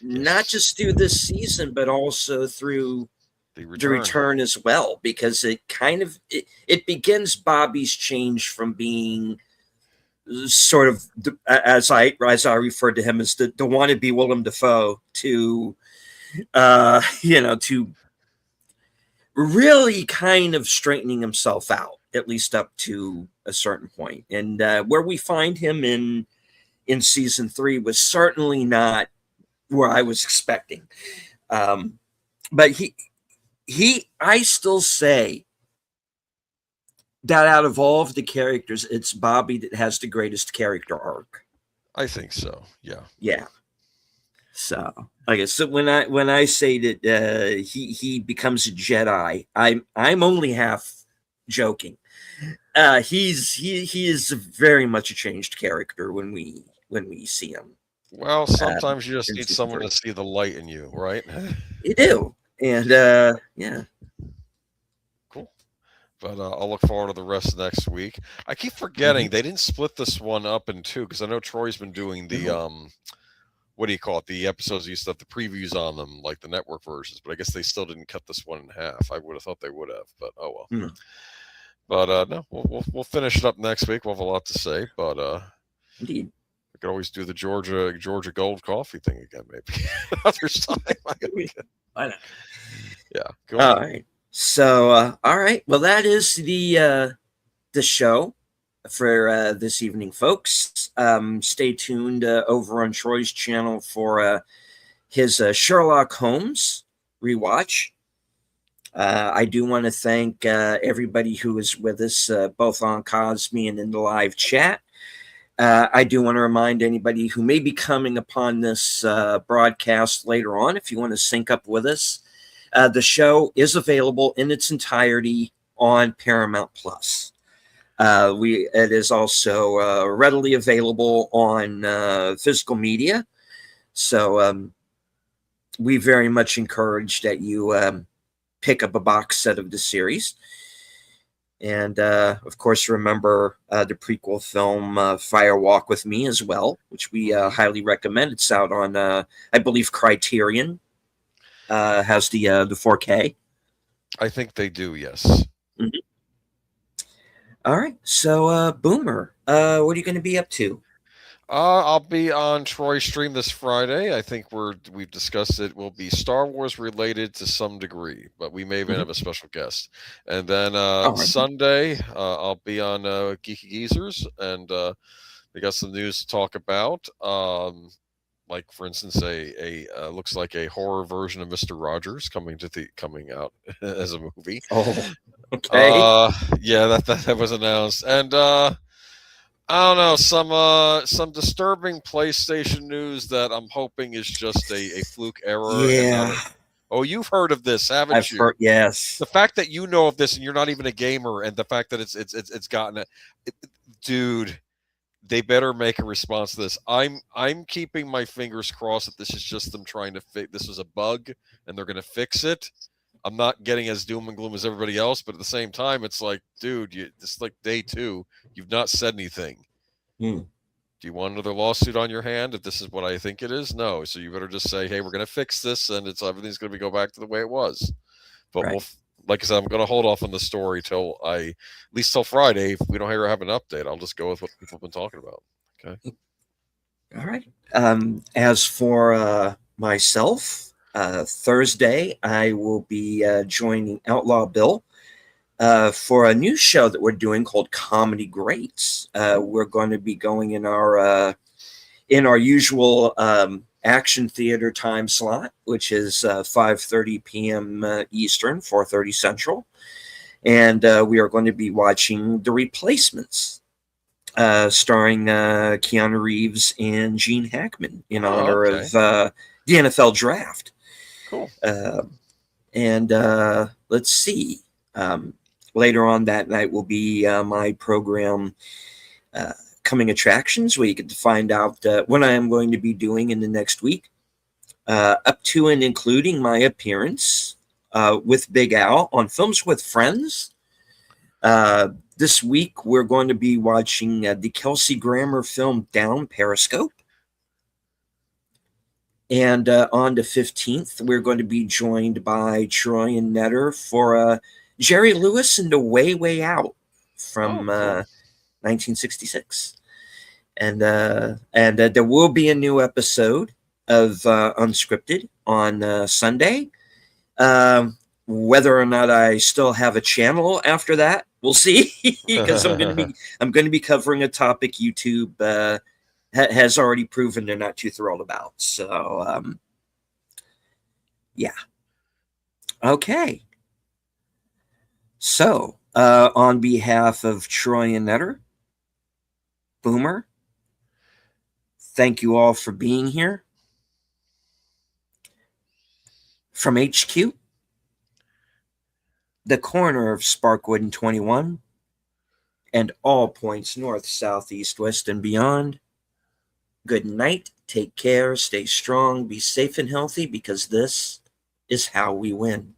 [SPEAKER 1] not just through this season, but also through the return as well, because it kind of it begins Bobby's change from being sort of as I referred to him as the wannabe Willem Dafoe to to really kind of straightening himself out, at least up to a certain point. And where we find him in season 3 was certainly not where I was expecting. But I still say that out of all of the characters, it's Bobby that has the greatest character arc.
[SPEAKER 4] I think so. Yeah.
[SPEAKER 1] Yeah. So, I guess when I say that he becomes a Jedi, I'm only half joking. He is very much a changed character when we see him.
[SPEAKER 4] Well, sometimes you just need someone to see the light in you, right?
[SPEAKER 1] You do, and yeah.
[SPEAKER 4] Cool. But I'll look forward to the rest next week. I keep forgetting they didn't split this one up in 2 because I know Troy's been doing the what do you call it? The episodes used to have the previews on them, like the network versions, but I guess they still didn't cut this one in half. I would have thought they would have, but oh well. But no, we'll finish it up next week. We'll have a lot to say, but
[SPEAKER 1] indeed,
[SPEAKER 4] we could always do the Georgia Gold coffee thing again, maybe another time.
[SPEAKER 1] Why not?
[SPEAKER 4] Yeah.
[SPEAKER 1] Go on. All right. So, all right. Well, that is the show for this evening, folks. Stay tuned over on Troy's channel for his Sherlock Holmes rewatch. I do want to thank everybody who is with us, both on Cosme and in the live chat. I do want to remind anybody who may be coming upon this broadcast later on, if you want to sync up with us, the show is available in its entirety on Paramount Plus. It is also readily available on physical media. So we very much encourage that you pick up a box set of the series. And of course, remember the prequel film Fire Walk with Me as well, which we highly recommend. It's out on, I believe, Criterion has the 4K.
[SPEAKER 4] I think they do, yes.
[SPEAKER 1] Mhm. All right. So, Boomer, what are you going to be up to?
[SPEAKER 4] I'll be on Troy Stream this Friday. I think we've discussed it. Will be Star Wars related to some degree, but we may even have a special guest. And then
[SPEAKER 1] right.
[SPEAKER 4] Sunday, I'll be on Geeky Geezers, and we got some news to talk about. Like for instance, a looks like a horror version of Mr. Rogers coming out as a movie.
[SPEAKER 1] Oh, okay.
[SPEAKER 4] Yeah, that was announced, and I don't know, some disturbing PlayStation news that I'm hoping is just a fluke error.
[SPEAKER 1] Yeah.
[SPEAKER 4] Oh, you've heard of this, haven't
[SPEAKER 1] I've
[SPEAKER 4] you?
[SPEAKER 1] heard, yes.
[SPEAKER 4] The fact that you know of this and you're not even a gamer, and the fact that it's gotten dude, they better make a response to this. I'm keeping my fingers crossed that this is just them trying to fix. This was a bug, and they're going to fix it. I'm not getting as doom and gloom as everybody else, but at the same time, it's like, dude, it's like day 2. You've not said anything.
[SPEAKER 1] Hmm.
[SPEAKER 4] Do you want another lawsuit on your hand if this is what I think it is? No. So you better just say, hey, we're going to fix this, and everything's going to go back to the way it was. But
[SPEAKER 1] Right.
[SPEAKER 4] like I said, I'm going to hold off on the story till at least till Friday. If we don't have an update, I'll just go with what people have been talking about. Okay.
[SPEAKER 1] All right. As for myself, Thursday, I will be joining Outlaw Bill for a new show that we're doing called Comedy Greats. We're going to be going in our usual action theater time slot, which is 5:30 p.m. Eastern, 4:30 Central, and we are going to be watching The Replacements, starring Keanu Reeves and Gene Hackman in honor of the NFL draft.
[SPEAKER 4] Cool.
[SPEAKER 1] And let's see. Later on that night will be my program, Coming Attractions, where you get to find out what I am going to be doing in the next week, up to and including my appearance with Big Al on Films with Friends. This week, we're going to be watching the Kelsey Grammer film Down Periscope. And on the 15th, we're going to be joined by Troy and Netter for Jerry Lewis and the Way Out from 1966. And there will be a new episode of Unscripted on Sunday. Whether or not I still have a channel after that, we'll see. Because I'm going to be covering a topic YouTube has already proven they're not too thrilled about. So, yeah. Okay. So, on behalf of Troy and Netter, Boomer, thank you all for being here. From HQ, the corner of Sparkwood and 21, and all points north, south, east, west, and beyond, good night, take care, stay strong, be safe and healthy, because this is how we win.